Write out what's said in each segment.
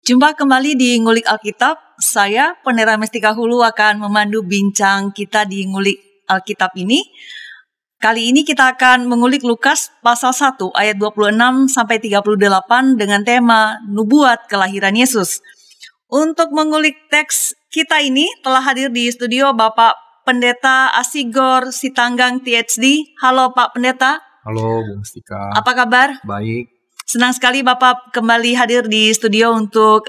Jumpa kembali di Ngulik Alkitab. Saya, Pendeta Mestika Hulu, akan memandu bincang kita di Ngulik Alkitab ini. Kali ini kita akan mengulik Lukas pasal 1 ayat 26-38 dengan tema Nubuat Kelahiran Yesus. Untuk mengulik teks kita ini telah hadir di studio Bapak Pendeta Asigor Sitanggang THD. Halo Pak Pendeta. Halo Bu Mestika. Apa kabar? Baik. Senang sekali Bapak kembali hadir di studio untuk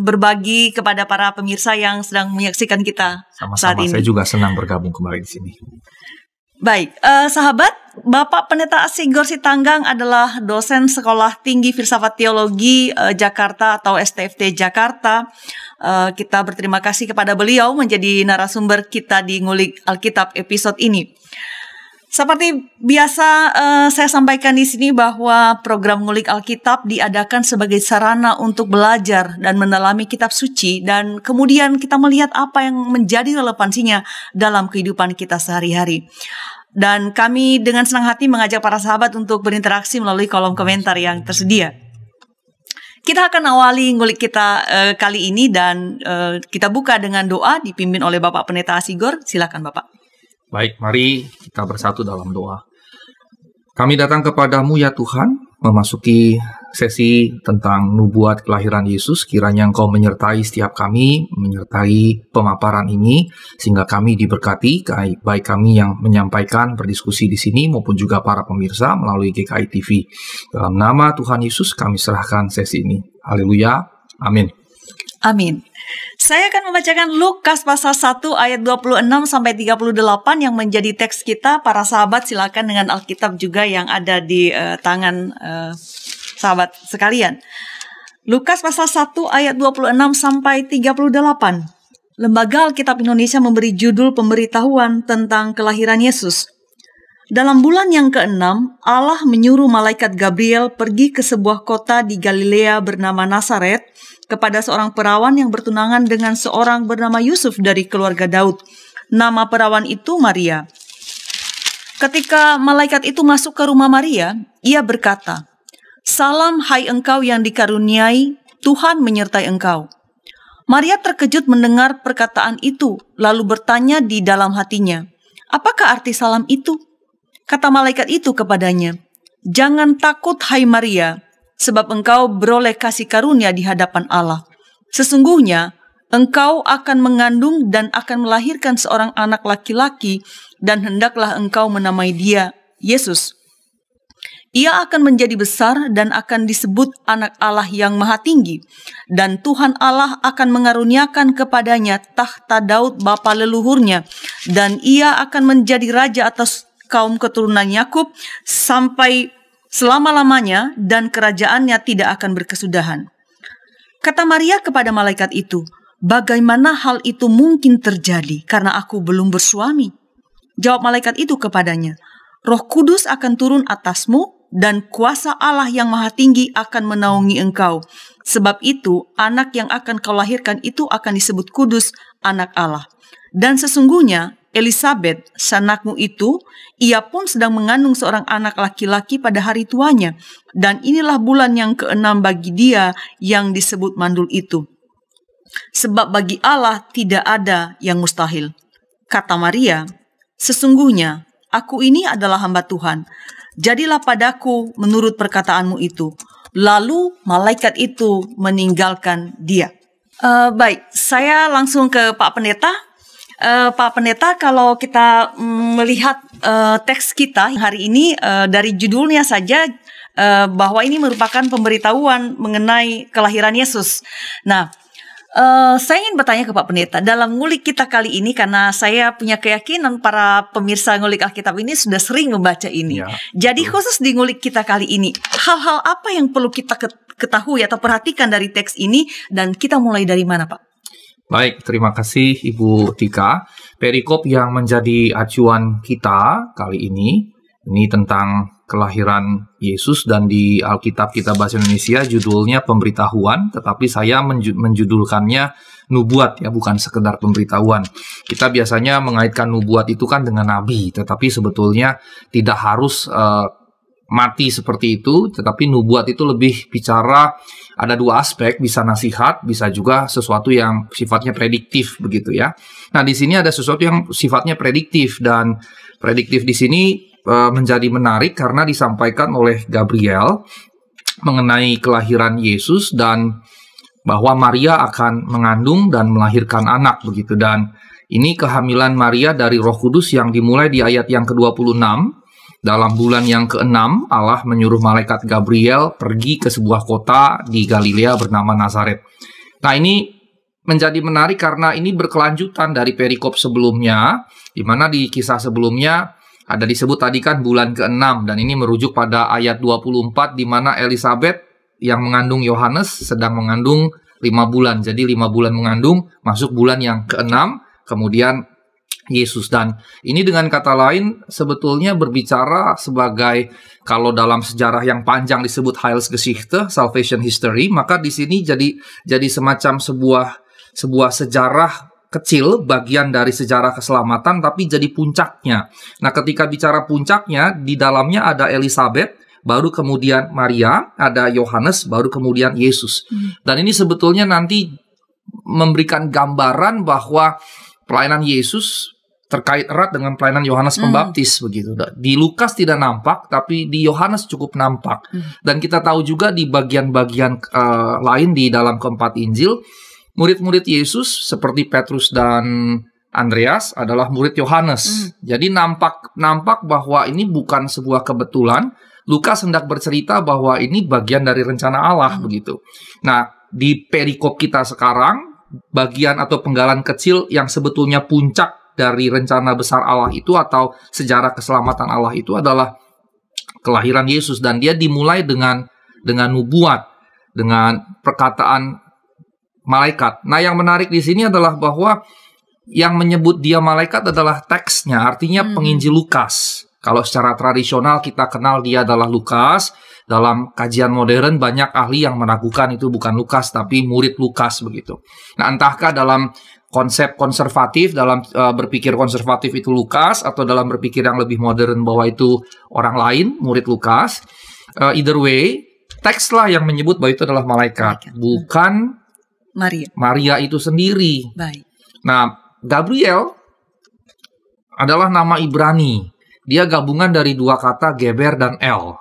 berbagi kepada para pemirsa yang sedang menyaksikan kita saat ini. Sama-sama, saya juga senang bergabung kembali di sini. Baik, sahabat, Bapak Pendeta Asigor Sitanggang adalah dosen Sekolah Tinggi Filsafat Teologi Jakarta atau STFT Jakarta. Kita berterima kasih kepada beliau menjadi narasumber kita di Ngulik Alkitab episode ini. Seperti biasa saya sampaikan di sini bahwa program Ngulik Alkitab diadakan sebagai sarana untuk belajar dan mendalami kitab suci dan kemudian kita melihat apa yang menjadi relevansinya dalam kehidupan kita sehari-hari. Dan kami dengan senang hati mengajak para sahabat untuk berinteraksi melalui kolom komentar yang tersedia. Kita akan awali ngulik kita kali ini dan kita buka dengan doa dipimpin oleh Bapak Pendeta Asigor. Silakan Bapak. Baik, mari kita bersatu dalam doa. Kami datang kepadamu ya Tuhan, memasuki sesi tentang nubuat kelahiran Yesus. Kiranya Engkau menyertai setiap kami, menyertai pemaparan ini, sehingga kami diberkati, baik kami yang menyampaikan berdiskusi di sini, maupun juga para pemirsa melalui GKI TV. Dalam nama Tuhan Yesus kami serahkan sesi ini. Haleluya, amin. Amin. Saya akan membacakan Lukas pasal 1 ayat 26-38 yang menjadi teks kita. Para sahabat silakan dengan Alkitab juga yang ada di tangan sahabat sekalian. Lukas pasal 1 ayat 26-38. Lembaga Alkitab Indonesia memberi judul pemberitahuan tentang kelahiran Yesus. Dalam bulan yang ke-6, Allah menyuruh malaikat Gabriel pergi ke sebuah kota di Galilea bernama Nazaret kepada seorang perawan yang bertunangan dengan seorang bernama Yusuf dari keluarga Daud. Nama perawan itu Maria. Ketika malaikat itu masuk ke rumah Maria, ia berkata, "Salam hai engkau yang dikaruniai, Tuhan menyertai engkau." Maria terkejut mendengar perkataan itu, lalu bertanya di dalam hatinya, "Apakah arti salam itu?" Kata malaikat itu kepadanya, "Jangan takut hai Maria, sebab engkau beroleh kasih karunia di hadapan Allah. Sesungguhnya, engkau akan mengandung dan akan melahirkan seorang anak laki-laki, dan hendaklah engkau menamai dia Yesus. Ia akan menjadi besar dan akan disebut anak Allah yang Maha Tinggi, dan Tuhan Allah akan mengaruniakan kepadanya tahta Daud bapa leluhurnya, dan ia akan menjadi raja atas kaum keturunan Yakub sampai selama-lamanya, dan kerajaannya tidak akan berkesudahan." Kata Maria kepada malaikat itu, "Bagaimana hal itu mungkin terjadi karena aku belum bersuami?" Jawab malaikat itu kepadanya, "Roh Kudus akan turun atasmu dan kuasa Allah yang Maha Tinggi akan menaungi engkau. Sebab itu anak yang akan kau lahirkan itu akan disebut kudus, anak Allah. Dan sesungguhnya Elisabet, sanakmu itu, ia pun sedang mengandung seorang anak laki-laki pada hari tuanya, dan inilah bulan yang ke-6 bagi dia yang disebut mandul itu. Sebab bagi Allah tidak ada yang mustahil." Kata Maria, "Sesungguhnya aku ini adalah hamba Tuhan. Jadilah padaku menurut perkataanmu itu." Lalu malaikat itu meninggalkan dia. Baik, saya langsung ke Pak Pendeta. Pak Pendeta, kalau kita melihat teks kita hari ini dari judulnya saja bahwa ini merupakan pemberitahuan mengenai kelahiran Yesus. Nah, saya ingin bertanya ke Pak Pendeta, dalam ngulik kita kali ini, karena saya punya keyakinan para pemirsa ngulik Alkitab ini sudah sering membaca ini. Ya, jadi khusus di ngulik kita kali ini, hal-hal apa yang perlu kita ketahui atau perhatikan dari teks ini, dan kita mulai dari mana Pak? Baik, terima kasih Ibu Tika. Perikop yang menjadi acuan kita kali ini tentang kelahiran Yesus, dan di Alkitab kita bahasa Indonesia judulnya pemberitahuan, tetapi saya menjudulkannya nubuat ya, bukan sekedar pemberitahuan. Kita biasanya mengaitkan nubuat itu kan dengan nabi, tetapi sebetulnya tidak harus mati seperti itu, tetapi nubuat itu lebih bicara ada dua aspek, bisa nasihat, bisa juga sesuatu yang sifatnya prediktif begitu ya. Nah, di sini ada sesuatu yang sifatnya prediktif, dan prediktif di sini menjadi menarik karena disampaikan oleh Gabriel mengenai kelahiran Yesus dan bahwa Maria akan mengandung dan melahirkan anak begitu. Dan ini kehamilan Maria dari Roh Kudus yang dimulai di ayat yang ke-26. Dalam bulan yang ke-6, Allah menyuruh malaikat Gabriel pergi ke sebuah kota di Galilea bernama Nazaret. Nah, ini menjadi menarik karena ini berkelanjutan dari perikop sebelumnya, di mana di kisah sebelumnya ada disebut tadi kan bulan ke-6, dan ini merujuk pada ayat 24 di mana Elizabeth yang mengandung Yohanes sedang mengandung 5 bulan. Jadi 5 bulan mengandung, masuk bulan yang ke-6, kemudian Yesus. Dan ini dengan kata lain sebetulnya berbicara sebagai, kalau dalam sejarah yang panjang disebut Heilsgeschichte, salvation history, maka di sini jadi semacam sebuah sejarah kecil, bagian dari sejarah keselamatan, tapi jadi puncaknya. Nah, ketika bicara puncaknya, di dalamnya ada Elizabeth, baru kemudian Maria, ada Yohanes, baru kemudian Yesus. Dan ini sebetulnya nanti memberikan gambaran bahwa pelayanan Yesus terkait erat dengan pelayanan Yohanes Pembaptis begitu. Di Lukas tidak nampak, tapi di Yohanes cukup nampak. Dan kita tahu juga di bagian-bagian lain di dalam keempat Injil, murid-murid Yesus seperti Petrus dan Andreas adalah murid Yohanes. Jadi nampak bahwa ini bukan sebuah kebetulan. Lukas hendak bercerita bahwa ini bagian dari rencana Allah begitu. Nah, di perikop kita sekarang, bagian atau penggalan kecil yang sebetulnya puncak dari rencana besar Allah itu atau sejarah keselamatan Allah itu adalah kelahiran Yesus, dan dia dimulai dengan nubuat, dengan perkataan malaikat. Nah, yang menarik di sini adalah bahwa yang menyebut dia malaikat adalah teksnya, artinya penginjil Lukas. Kalau secara tradisional kita kenal dia adalah Lukas. Dalam kajian modern banyak ahli yang meragukan itu bukan Lukas tapi murid Lukas begitu. Nah, entahkah dalam konsep konservatif, dalam berpikir konservatif itu Lukas, atau dalam berpikir yang lebih modern bahwa itu orang lain, murid Lukas. Either way, tekslah yang menyebut bahwa itu adalah malaikat, bukan Maria itu sendiri. Baik. Nah, Gabriel adalah nama Ibrani. Dia gabungan dari dua kata Geber dan El.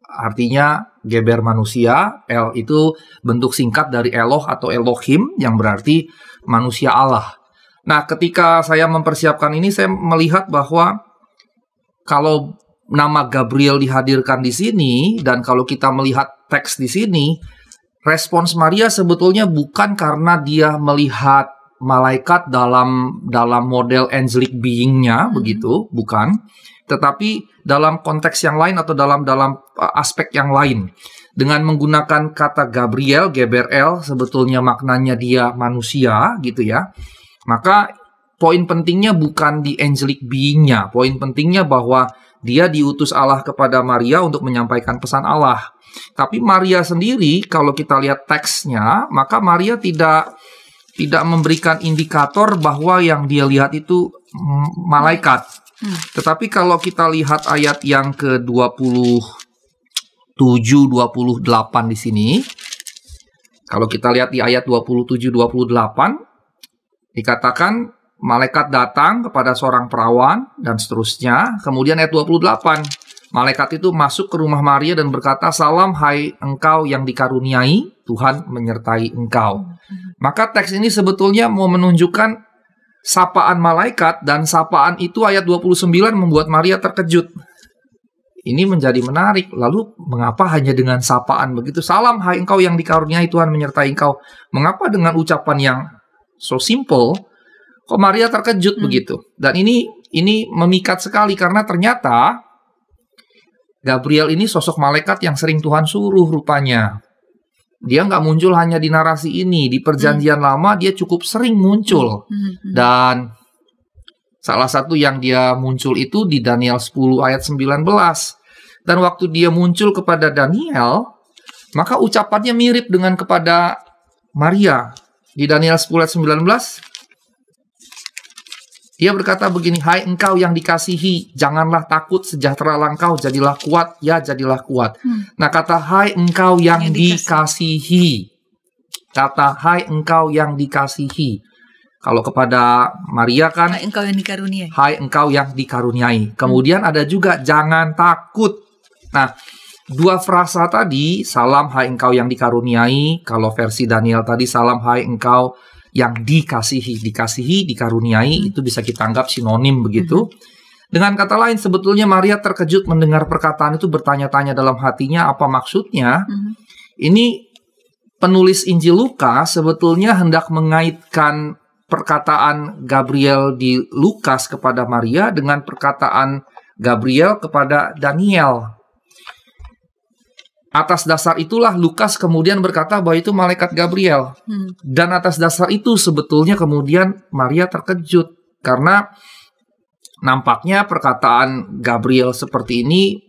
Artinya Geber manusia, El itu bentuk singkat dari Eloh atau Elohim yang berarti manusia Allah. Nah, ketika saya mempersiapkan ini, saya melihat bahwa kalau nama Gabriel dihadirkan di sini, dan kalau kita melihat teks di sini, respons Maria sebetulnya bukan karena dia melihat malaikat dalam model angelic being-nya, begitu, bukan. Tetapi dalam konteks yang lain atau dalam aspek yang lain. Dengan menggunakan kata Gabriel, Geberel, sebetulnya maknanya dia manusia, gitu ya. Maka poin pentingnya bukan di angelic being-nya. Poin pentingnya bahwa dia diutus Allah kepada Maria untuk menyampaikan pesan Allah. Tapi Maria sendiri, kalau kita lihat teksnya, maka Maria tidak memberikan indikator bahwa yang dia lihat itu malaikat. Tetapi kalau kita lihat ayat yang ke-27, 28 di sini, kalau kita lihat di ayat 27, 28, dikatakan malaikat datang kepada seorang perawan dan seterusnya. Kemudian ayat 28, malaikat itu masuk ke rumah Maria dan berkata, "Salam hai engkau yang dikaruniai, Tuhan menyertai engkau." Maka teks ini sebetulnya mau menunjukkan sapaan malaikat, dan sapaan itu ayat 29 membuat Maria terkejut. Ini menjadi menarik. Lalu mengapa hanya dengan sapaan begitu? "Salam hai engkau yang dikaruniai, Tuhan menyertai engkau." Mengapa dengan ucapan yang so simple kok Maria terkejut begitu? Dan ini memikat sekali karena ternyata Gabriel ini sosok malaikat yang sering Tuhan suruh rupanya. Dia nggak muncul hanya di narasi ini. Di perjanjian lama dia cukup sering muncul. Dan salah satu yang dia muncul itu di Daniel 10 ayat 19. Dan waktu dia muncul kepada Daniel, maka ucapannya mirip dengan kepada Maria. Di Daniel 10 ayat 19, Dia berkata begini, hai engkau yang dikasihi, janganlah takut, sejahteralah engkau, jadilah kuat, ya jadilah kuat. Nah, kata hai engkau yang dikasihi. Kata hai engkau yang dikasihi. Kalau kepada Maria kan, hai engkau yang dikaruniai. Hai engkau yang dikaruniai. Kemudian ada juga jangan takut. Nah, dua frasa tadi, salam hai engkau yang dikaruniai. Kalau versi Daniel tadi, salam hai engkau yang dikasihi. Dikasihi, dikaruniai, itu bisa kita anggap sinonim begitu. Dengan kata lain, sebetulnya Maria terkejut mendengar perkataan itu, bertanya-tanya dalam hatinya apa maksudnya. Ini penulis Injil Lukas sebetulnya hendak mengaitkan perkataan Gabriel di Lukas kepada Maria dengan perkataan Gabriel kepada Daniel. Atas dasar itulah Lukas kemudian berkata bahwa itu malaikat Gabriel. Dan atas dasar itu sebetulnya kemudian Maria terkejut. Karena nampaknya perkataan Gabriel seperti ini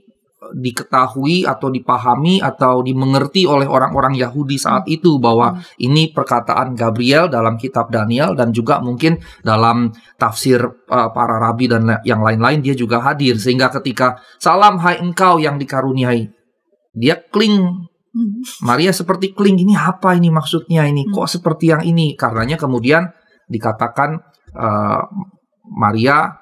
diketahui atau dipahami atau dimengerti oleh orang-orang Yahudi saat itu. Bahwa ini perkataan Gabriel dalam kitab Daniel dan juga mungkin dalam tafsir para rabi dan yang lain-lain dia juga hadir. Sehingga ketika salam hai engkau yang dikaruniai, dia kling. Maria seperti kling. Ini apa ini maksudnya ini? Kok seperti yang ini? Karenanya kemudian dikatakan Maria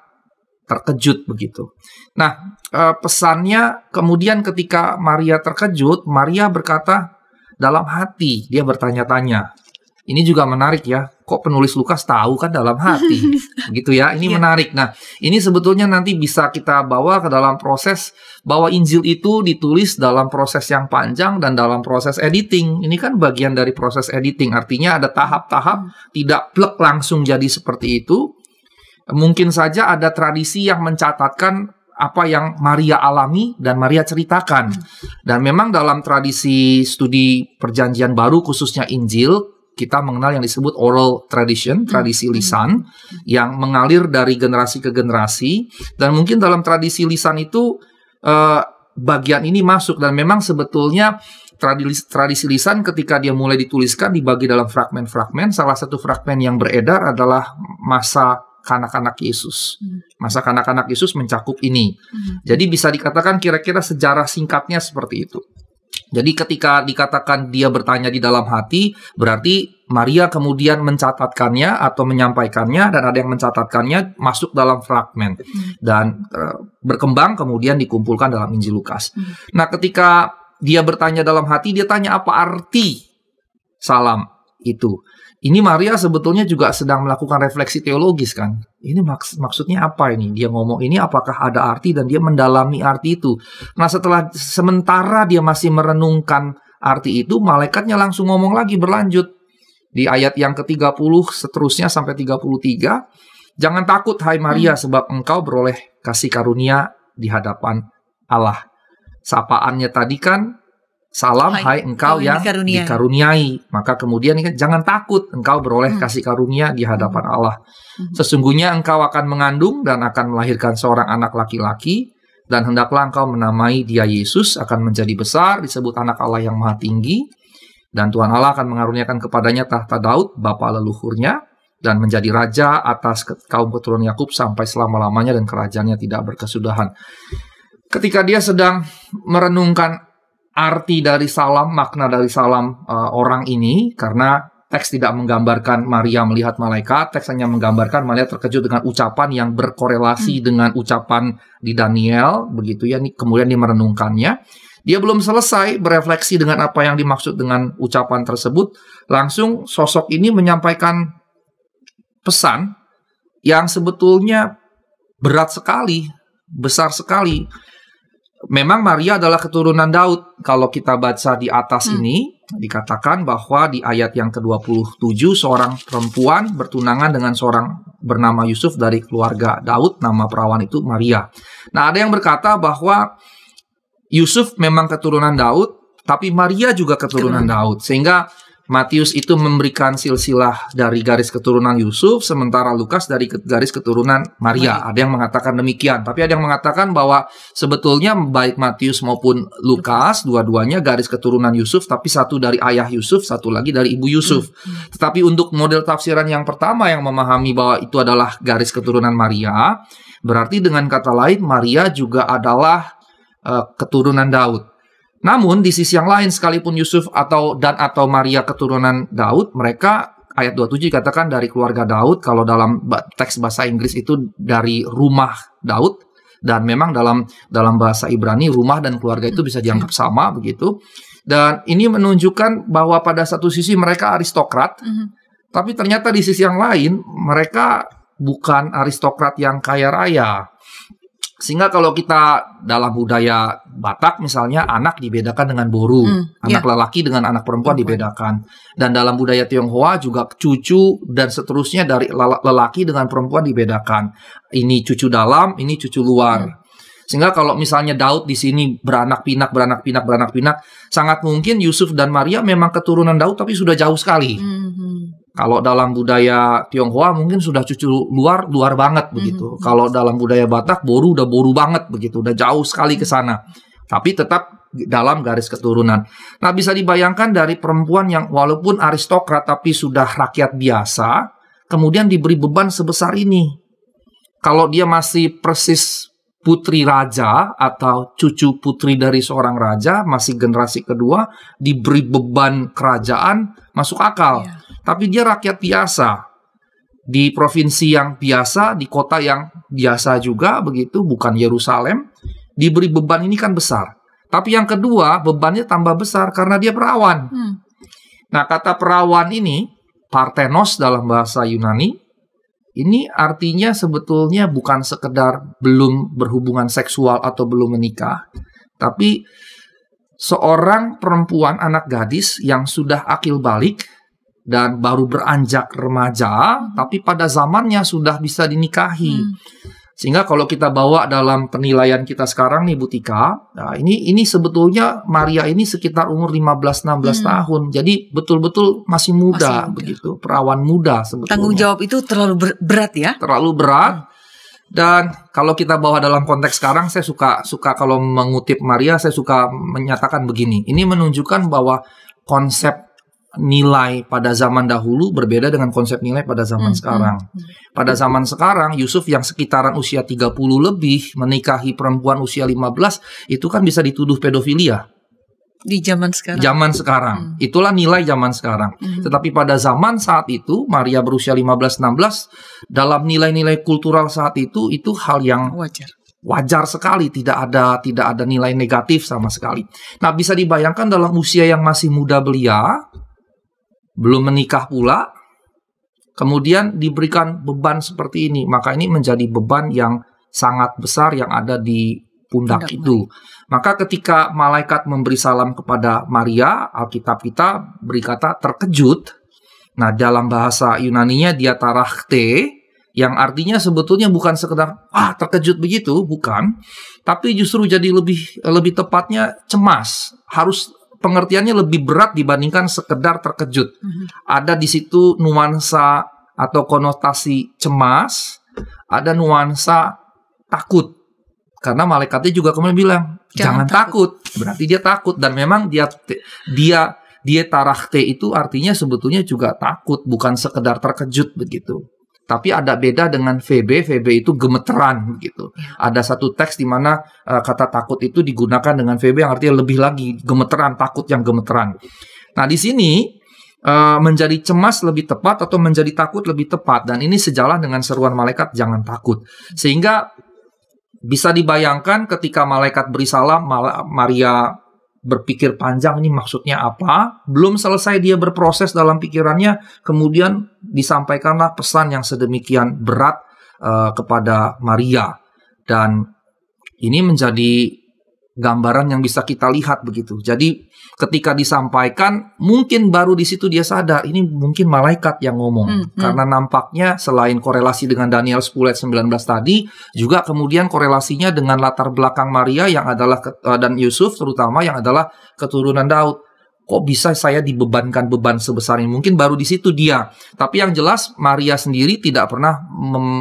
terkejut begitu. Nah, pesannya kemudian ketika Maria terkejut, Maria berkata dalam hati, dia bertanya-tanya. Ini juga menarik ya. Kok penulis Lukas tahu kan dalam hati? Gitu ya. Ini menarik. Nah, ini sebetulnya nanti bisa kita bawa ke dalam proses bahwa Injil itu ditulis dalam proses yang panjang dan dalam proses editing. Ini kan bagian dari proses editing. Artinya ada tahap-tahap, tidak plek langsung jadi seperti itu. Mungkin saja ada tradisi yang mencatatkan apa yang Maria alami dan Maria ceritakan. Dan memang dalam tradisi studi Perjanjian Baru khususnya Injil, kita mengenal yang disebut oral tradition, tradisi lisan, yang mengalir dari generasi ke generasi. Dan mungkin dalam tradisi lisan itu bagian ini masuk. Dan memang sebetulnya tradisi lisan ketika dia mulai dituliskan dibagi dalam fragmen-fragmen. Salah satu fragmen yang beredar adalah masa kanak-kanak Yesus. Masa kanak-kanak Yesus mencakup ini. Jadi bisa dikatakan kira-kira sejarah singkatnya seperti itu. Jadi ketika dikatakan dia bertanya di dalam hati, berarti Maria kemudian mencatatkannya atau menyampaikannya, dan ada yang mencatatkannya masuk dalam fragmen. Dan berkembang kemudian dikumpulkan dalam Injil Lukas. Nah, ketika dia bertanya dalam hati, dia tanya apa arti salam itu. Ini Maria sebetulnya juga sedang melakukan refleksi teologis kan. Ini maksudnya apa ini? Dia ngomong ini apakah ada arti, dan dia mendalami arti itu. Nah, sementara dia masih merenungkan arti itu, malaikatnya langsung ngomong lagi berlanjut. Di ayat yang ke-30 seterusnya sampai 33. Jangan takut hai Maria, sebab engkau beroleh kasih karunia di hadapan Allah. Sapaannya tadi kan, salam hai engkau yang dikaruniai. Maka kemudian jangan takut, engkau beroleh kasih karunia di hadapan Allah. Sesungguhnya engkau akan mengandung dan akan melahirkan seorang anak laki-laki, dan hendaklah engkau menamai dia Yesus, akan menjadi besar, disebut anak Allah yang maha tinggi. Dan Tuhan Allah akan mengaruniakan kepadanya tahta Daud, bapa leluhurnya, dan menjadi raja atas kaum keturunan Yakub sampai selama-lamanya, dan kerajaannya tidak berkesudahan. Ketika dia sedang merenungkan arti dari salam, makna dari salam orang ini, karena teks tidak menggambarkan Maria melihat malaikat, teks hanya menggambarkan Maria terkejut dengan ucapan yang berkorelasi dengan ucapan di Daniel, begitu ya. Kemudian dia merenungkannya. Dia belum selesai berefleksi dengan apa yang dimaksud dengan ucapan tersebut, langsung sosok ini menyampaikan pesan yang sebetulnya berat sekali, besar sekali. Memang Maria adalah keturunan Daud. Kalau kita baca di atas ini, dikatakan bahwa di ayat yang ke-27, seorang perempuan bertunangan dengan seorang bernama Yusuf dari keluarga Daud, nama perawan itu Maria. Nah, ada yang berkata bahwa Yusuf memang keturunan Daud, tapi Maria juga keturunan Daud. Sehingga Matius itu memberikan silsilah dari garis keturunan Yusuf, sementara Lukas dari garis keturunan Maria. Ada yang mengatakan demikian, tapi ada yang mengatakan bahwa sebetulnya baik Matius maupun Lukas, dua-duanya garis keturunan Yusuf, tapi satu dari ayah Yusuf, satu lagi dari ibu Yusuf. Tetapi untuk model tafsiran yang pertama yang memahami bahwa itu adalah garis keturunan Maria, berarti dengan kata lain Maria juga adalah keturunan Daud. Namun di sisi yang lain, sekalipun Yusuf atau Maria keturunan Daud, mereka ayat 27 dikatakan dari keluarga Daud. Kalau dalam teks bahasa Inggris itu dari rumah Daud, dan memang dalam bahasa Ibrani rumah dan keluarga itu bisa dianggap sama begitu. Dan ini menunjukkan bahwa pada satu sisi mereka aristokrat, tapi ternyata di sisi yang lain mereka bukan aristokrat yang kaya raya. Sehingga kalau kita dalam budaya Batak misalnya, anak dibedakan dengan boru, anak lelaki dengan anak perempuan dibedakan. Dan dalam budaya Tionghoa juga cucu dan seterusnya dari lelaki dengan perempuan dibedakan. Ini cucu dalam, ini cucu luar. Sehingga kalau misalnya Daud di sini beranak pinak, sangat mungkin Yusuf dan Maria memang keturunan Daud tapi sudah jauh sekali. Kalau dalam budaya Tionghoa mungkin sudah cucu luar banget begitu. Kalau dalam budaya Batak boru udah boru banget begitu, udah jauh sekali ke sana. Tapi tetap dalam garis keturunan. Nah, bisa dibayangkan dari perempuan yang walaupun aristokrat tapi sudah rakyat biasa, kemudian diberi beban sebesar ini. Kalau dia masih persis putri raja atau cucu putri dari seorang raja, masih generasi kedua, diberi beban kerajaan, masuk akal. Tapi dia rakyat biasa, di provinsi yang biasa, di kota yang biasa juga, begitu, bukan Yerusalem, diberi beban ini kan besar. Tapi yang kedua, bebannya tambah besar karena dia perawan. Nah, kata perawan ini, Parthenos dalam bahasa Yunani, ini artinya sebetulnya bukan sekedar belum berhubungan seksual atau belum menikah, tapi seorang perempuan, anak gadis yang sudah akil balik dan baru beranjak remaja, tapi pada zamannya sudah bisa dinikahi. Sehingga kalau kita bawa dalam penilaian kita sekarang nih Bu Tika, nah ini sebetulnya Maria ini sekitar umur 15-16 tahun. Jadi betul-betul masih muda begitu, perawan muda sebetulnya. Tanggung jawab itu terlalu berat ya? Terlalu berat. Dan kalau kita bawa dalam konteks sekarang, saya suka kalau mengutip Maria, saya suka menyatakan begini. Ini menunjukkan bahwa konsep nilai pada zaman dahulu berbeda dengan konsep nilai pada zaman sekarang. Pada zaman sekarang, Yusuf yang sekitaran usia 30 lebih menikahi perempuan usia 15, itu kan bisa dituduh pedofilia. Di zaman sekarang. Zaman sekarang. Itulah nilai zaman sekarang. Tetapi pada zaman saat itu, Maria berusia 15-16, dalam nilai-nilai kultural saat itu hal yang wajar sekali, tidak ada nilai negatif sama sekali. Nah, bisa dibayangkan dalam usia yang masih muda belia, belum menikah pula, kemudian diberikan beban seperti ini. Maka ini menjadi beban yang sangat besar yang ada di pundak itu. Maka ketika malaikat memberi salam kepada Maria, Alkitab kita berkata terkejut. Nah, dalam bahasa Yunaninya diatarachte, yang artinya sebetulnya bukan sekedar terkejut begitu, bukan. Tapi justru jadi lebih tepatnya cemas. Harus pengertiannya lebih berat dibandingkan sekedar terkejut. Ada di situ nuansa atau konotasi cemas, ada nuansa takut. Karena malaikatnya juga kemudian bilang, jangan takut. Berarti dia takut, dan memang dia tarachte itu artinya sebetulnya juga takut, bukan sekedar terkejut begitu. Tapi ada beda dengan Febe itu gemeteran begitu. Ada satu teks di mana kata takut itu digunakan dengan Febe yang artinya lebih lagi gemeteran, takut yang gemeteran. Nah, di sini menjadi cemas lebih tepat atau menjadi takut lebih tepat, dan ini sejalan dengan seruan malaikat jangan takut. Sehingga bisa dibayangkan ketika malaikat beri salam, Maria berpikir panjang, ini maksudnya apa? Belum selesai dia berproses dalam pikirannya, kemudian disampaikanlah pesan yang sedemikian berat kepada Maria. Dan ini menjadi gambaran yang bisa kita lihat begitu. Jadi ketika disampaikan, mungkin baru di situ dia sadar, ini mungkin malaikat yang ngomong. Karena nampaknya selain korelasi dengan Daniel 10 ayat 19 tadi, juga kemudian korelasinya dengan latar belakang Maria yang adalah dan Yusuf terutama yang adalah keturunan Daud. kok bisa saya dibebankan beban sebesar ini? Mungkin baru di situ dia. Tapi yang jelas Maria sendiri tidak pernah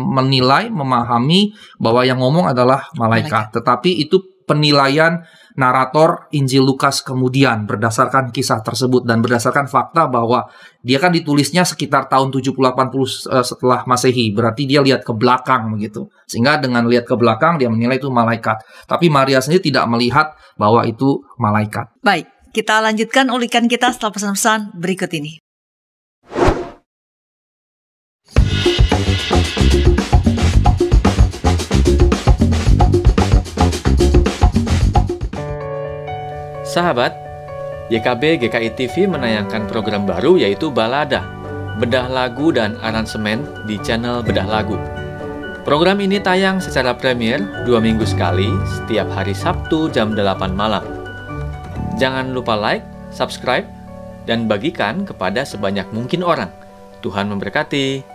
menilai, memahami bahwa yang ngomong adalah malaikat. Tetapi itu penilaian narator Injil Lukas kemudian berdasarkan kisah tersebut dan berdasarkan fakta bahwa dia kan ditulisnya sekitar tahun 70-80 setelah Masehi. Berarti dia lihat ke belakang begitu. Sehingga dengan lihat ke belakang dia menilai itu malaikat. Tapi Maria sendiri tidak melihat bahwa itu malaikat. Baik. Kita lanjutkan ulikan kita setelah pesan-pesan berikut ini. Sahabat, YKB GKI TV menayangkan program baru yaitu Balada, bedah lagu dan aransemen di channel Bedah Lagu. Program ini tayang secara premier 2 minggu sekali setiap hari Sabtu jam 8 malam. Jangan lupa like, subscribe, dan bagikan kepada sebanyak mungkin orang. Tuhan memberkati.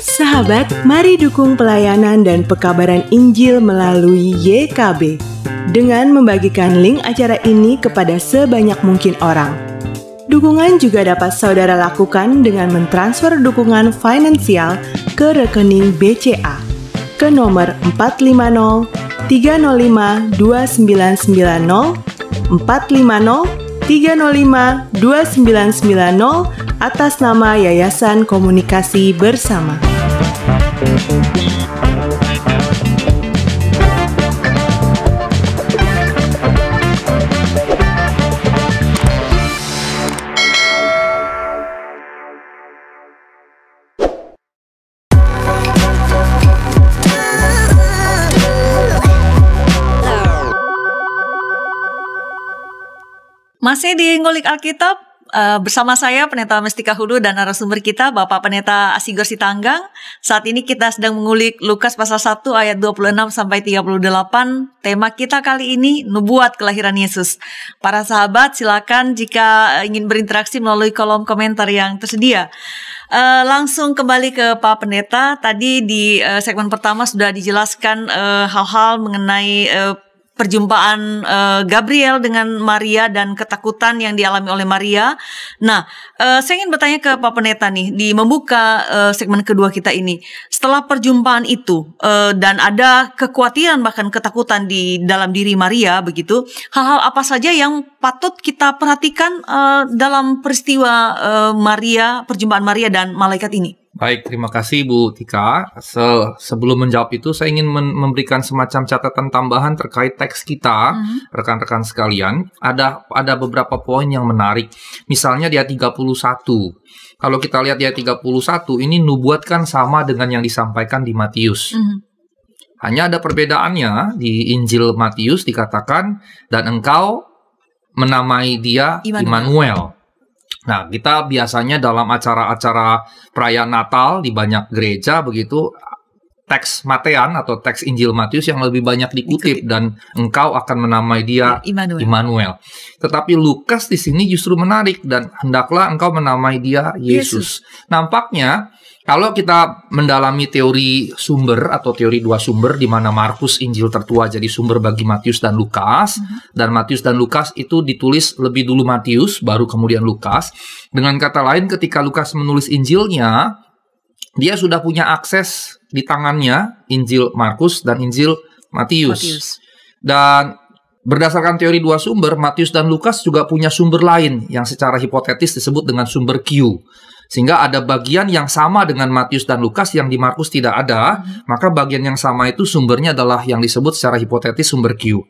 Sahabat, mari dukung pelayanan dan pekabaran Injil melalui YKB dengan membagikan link acara ini kepada sebanyak mungkin orang. Dukungan juga dapat saudara lakukan dengan mentransfer dukungan finansial ke rekening BCA ke nomor 450 305 2990 450 305 2990 atas nama Yayasan Komunikasi Bersama. Masih di Ngulik Alkitab bersama saya Pendeta Mestika Hudu dan narasumber kita Bapak Pendeta Asigor Sitanggang. Saat ini kita sedang mengulik Lukas pasal 1 ayat 26 sampai 38. Tema kita kali ini nubuat kelahiran Yesus. Para sahabat silakan jika ingin berinteraksi melalui kolom komentar yang tersedia. Langsung kembali ke Pak Pendeta. Tadi di segmen pertama sudah dijelaskan hal-hal mengenai perjumpaan Gabriel dengan Maria dan ketakutan yang dialami oleh Maria. Nah, saya ingin bertanya ke Pak Pendeta nih, di membuka segmen kedua kita ini. Setelah perjumpaan itu, dan ada kekhawatiran bahkan ketakutan di dalam diri Maria, begitu, hal-hal apa saja yang patut kita perhatikan dalam peristiwa Maria, perjumpaan Maria dan malaikat ini? Baik, terima kasih Bu Tika. Sebelum menjawab itu, saya ingin memberikan semacam catatan tambahan terkait teks kita, rekan-rekan sekalian. Ada beberapa poin yang menarik. Misalnya di ayat 31. Kalau kita lihat di ayat 31, ini nubuat kan sama dengan yang disampaikan di Matius. Hanya ada perbedaannya. Di Injil Matius dikatakan, dan engkau menamai dia Immanuel. Nah, kita biasanya dalam acara-acara perayaan Natal di banyak gereja begitu, teks Matean atau teks Injil Matius yang lebih banyak dikutip dan engkau akan menamai dia Immanuel. Tetapi Lukas di sini justru menarik dan hendaklah engkau menamai dia Yesus. Nampaknya kalau kita mendalami teori sumber atau teori dua sumber di mana Markus Injil tertua jadi sumber bagi Matius dan Lukas, dan Matius dan Lukas itu ditulis lebih dulu Matius baru kemudian Lukas. Dengan kata lain, ketika Lukas menulis Injilnya, dia sudah punya akses di tangannya Injil Markus dan Injil Matius. Dan berdasarkan teori dua sumber, Matius dan Lukas juga punya sumber lain yang secara hipotetis disebut dengan sumber Q. Sehingga ada bagian yang sama dengan Matius dan Lukas yang di Markus tidak ada, maka bagian yang sama itu sumbernya adalah yang disebut secara hipotetis sumber Q.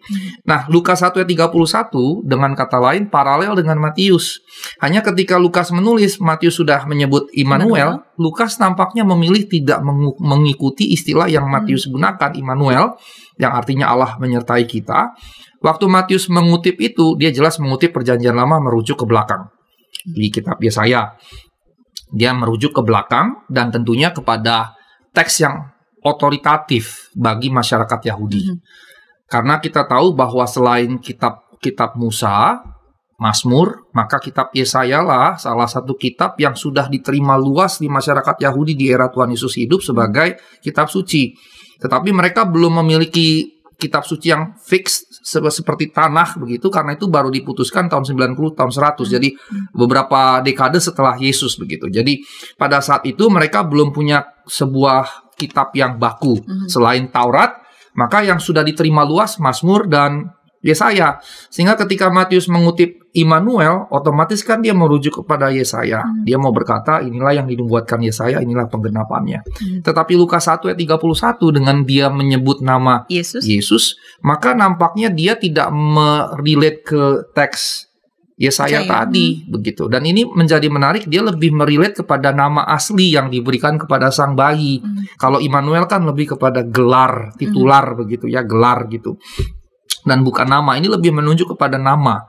Nah, Lukas 1 ayat 31 dengan kata lain paralel dengan Matius. Hanya ketika Lukas menulis, Matius sudah menyebut Immanuel, Lukas nampaknya memilih tidak mengikuti istilah yang Matius gunakan, Immanuel, yang artinya Allah menyertai kita. Waktu Matius mengutip itu, dia jelas mengutip Perjanjian Lama merujuk ke belakang. Di kitab Yesaya, dia merujuk ke belakang dan tentunya kepada teks yang otoritatif bagi masyarakat Yahudi. Karena kita tahu bahwa selain kitab Musa, Mazmur, maka kitab Yesaya lah salah satu kitab yang sudah diterima luas di masyarakat Yahudi di era Tuhan Yesus hidup sebagai kitab suci. Tetapi mereka belum memiliki kitab suci yang fix seperti tanah begitu, karena itu baru diputuskan tahun 90, tahun 100. Jadi beberapa dekade setelah Yesus begitu. Jadi pada saat itu mereka belum punya sebuah kitab yang baku selain Taurat, maka yang sudah diterima luas Mazmur dan Yesaya. Sehingga ketika Matius mengutip Immanuel, otomatis kan dia merujuk kepada Yesaya. Dia mau berkata, inilah yang dinubuatkan Yesaya, inilah penggenapannya. Tetapi Lukas 1 ayat 31 dengan dia menyebut nama Yesus, maka nampaknya dia tidak merelate ke teks Yesaya tadi, begitu. Dan ini menjadi menarik, dia lebih merelate kepada nama asli yang diberikan kepada sang bayi. Kalau Immanuel kan lebih kepada gelar, titular begitu ya, gelar gitu. Dan bukan nama, ini lebih menunjuk kepada nama.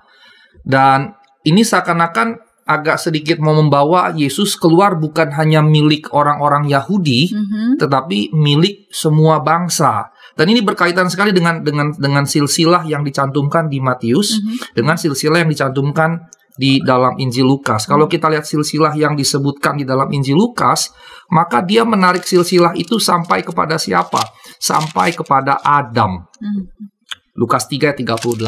Dan ini seakan-akan agak sedikit mau membawa Yesus keluar bukan hanya milik orang-orang Yahudi, tetapi milik semua bangsa. Dan ini berkaitan sekali dengan silsilah yang dicantumkan di Matius, dengan silsilah yang dicantumkan di dalam Injil Lukas. Kalau kita lihat silsilah yang disebutkan di dalam Injil Lukas, maka dia menarik silsilah itu sampai kepada siapa? Sampai kepada Adam. Lukas 3 ayat 38.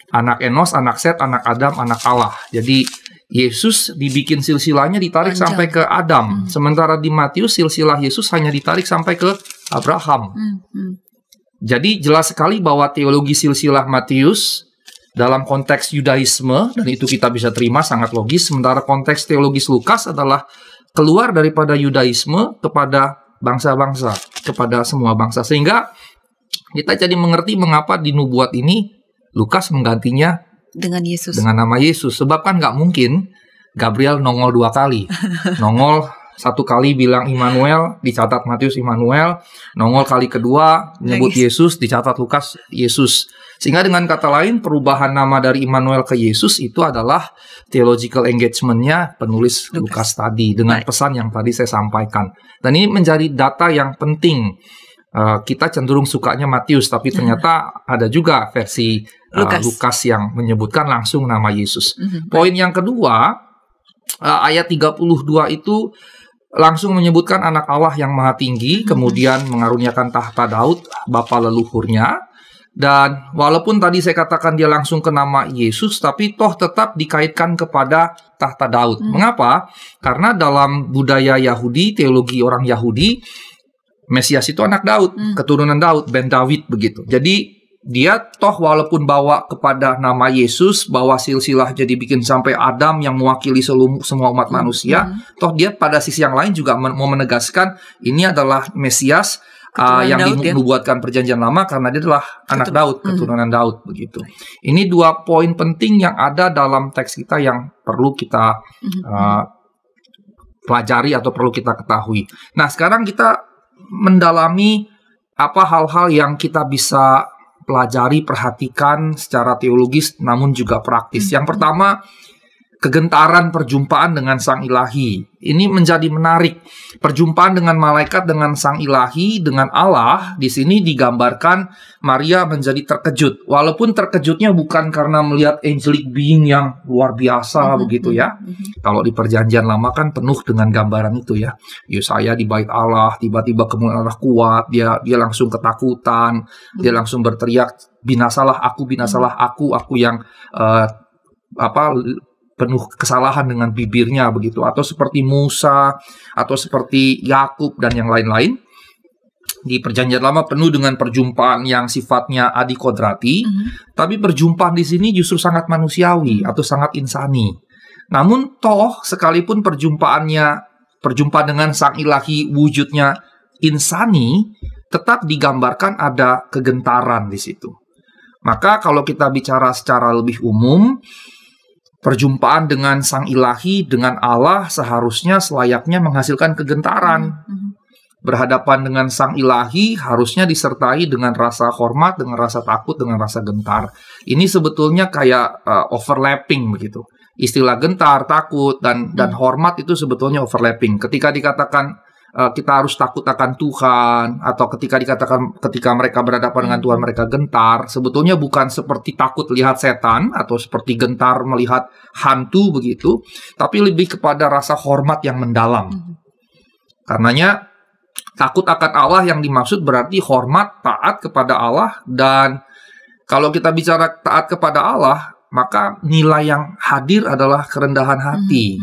Anak Enos, anak Set, anak Adam, anak Allah. Jadi Yesus dibikin silsilahnya ditarik sampai ke Adam. Sementara di Matius silsilah Yesus hanya ditarik sampai ke Abraham. Jadi jelas sekali bahwa teologi silsilah Matius dalam konteks Yudaisme, dan itu kita bisa terima sangat logis. Sementara konteks teologis Lukas adalah keluar daripada Yudaisme kepada bangsa-bangsa, kepada semua bangsa. Sehingga kita jadi mengerti mengapa di nubuat ini Lukas menggantinya dengan Yesus, dengan nama Yesus. Sebab kan nggak mungkin Gabriel nongol 2 kali. Nongol 1 kali bilang Immanuel, dicatat Matius Immanuel. Nongol kali kedua menyebut Yesus, dicatat Lukas Yesus. Sehingga dengan kata lain, perubahan nama dari Immanuel ke Yesus itu adalah theological engagement-nya penulis Lukas tadi, dengan pesan yang tadi saya sampaikan. Dan ini menjadi data yang penting. Kita cenderung sukanya Matius, tapi ternyata ada juga versi Lukas yang menyebutkan langsung nama Yesus. Poin yang kedua, ayat 32 itu langsung menyebutkan anak Allah yang maha tinggi, kemudian mengaruniakan tahta Daud, bapa leluhurnya. Dan walaupun tadi saya katakan dia langsung ke nama Yesus, tapi toh tetap dikaitkan kepada tahta Daud. Mengapa? Karena dalam budaya Yahudi, teologi orang Yahudi, Mesias itu anak Daud, keturunan Daud, Ben David begitu. Jadi dia toh walaupun bawa kepada nama Yesus, bawa silsilah jadi bikin sampai Adam yang mewakili semua umat manusia, toh dia pada sisi yang lain juga mau menegaskan ini adalah Mesias yang dinubuatkan Perjanjian Lama, karena dia adalah anak Daud, keturunan Daud begitu. Ini 2 poin penting yang ada dalam teks kita yang perlu kita pelajari atau perlu kita ketahui. Nah, sekarang kita mendalami apa hal-hal yang kita bisa pelajari, perhatikan secara teologis namun juga praktis. Yang pertama, kegentaran perjumpaan dengan Sang Ilahi. Ini menjadi menarik. Perjumpaan dengan malaikat, dengan Sang Ilahi, dengan Allah, di sini digambarkan Maria menjadi terkejut. Walaupun terkejutnya bukan karena melihat angelic being yang luar biasa begitu ya. Kalau di Perjanjian Lama kan penuh dengan gambaran itu ya. Yesaya di bait Allah, tiba-tiba kemuliaan Allah kuat, dia langsung ketakutan, dia langsung berteriak, binasalah aku yang penuh kesalahan dengan bibirnya begitu, atau seperti Musa, atau seperti Yakub dan yang lain-lain. Di Perjanjian Lama penuh dengan perjumpaan yang sifatnya adikodrati, tapi perjumpaan di sini justru sangat manusiawi atau sangat insani. Namun toh sekalipun perjumpaan dengan Sang Ilahi wujudnya insani, tetap digambarkan ada kegentaran di situ. Maka kalau kita bicara secara lebih umum, perjumpaan dengan Sang Ilahi, dengan Allah seharusnya selayaknya menghasilkan kegentaran. Berhadapan dengan Sang Ilahi harusnya disertai dengan rasa hormat, dengan rasa takut, dengan rasa gentar. Ini sebetulnya kayak overlapping begitu. Istilah gentar, takut, dan hormat itu sebetulnya overlapping. Ketika dikatakan kita harus takut akan Tuhan, atau ketika mereka berhadapan dengan Tuhan mereka gentar, sebetulnya bukan seperti takut lihat setan atau seperti gentar melihat hantu begitu, tapi lebih kepada rasa hormat yang mendalam. Karenanya takut akan Allah yang dimaksud berarti hormat, taat kepada Allah. Dan kalau kita bicara taat kepada Allah, maka nilai yang hadir adalah kerendahan hati.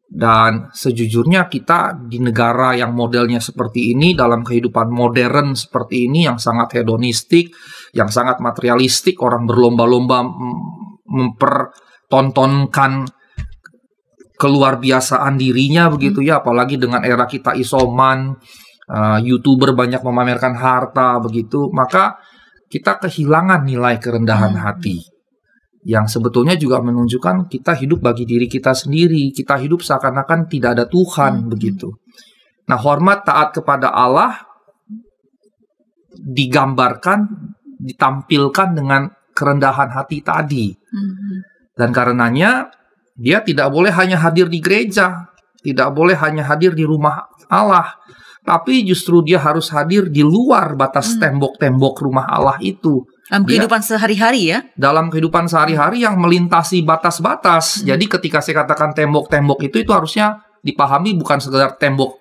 Dan sejujurnya kita di negara yang modelnya seperti ini, dalam kehidupan modern seperti ini yang sangat hedonistik, yang sangat materialistik, orang berlomba-lomba mempertontonkan keluar biasaan dirinya begitu ya, apalagi dengan era kita isoman, YouTuber banyak memamerkan harta begitu, maka kita kehilangan nilai kerendahan hati. Yang sebetulnya juga menunjukkan kita hidup bagi diri kita sendiri. Kita hidup seakan-akan tidak ada Tuhan begitu. Nah, hormat taat kepada Allah digambarkan, ditampilkan dengan kerendahan hati tadi. Dan karenanya dia tidak boleh hanya hadir di gereja, tidak boleh hanya hadir di rumah Allah, tapi justru dia harus hadir di luar batas tembok-tembok rumah Allah itu. Dalam kehidupan sehari-hari ya? Dalam kehidupan sehari-hari yang melintasi batas-batas. Jadi ketika saya katakan tembok-tembok itu harusnya dipahami bukan sekedar tembok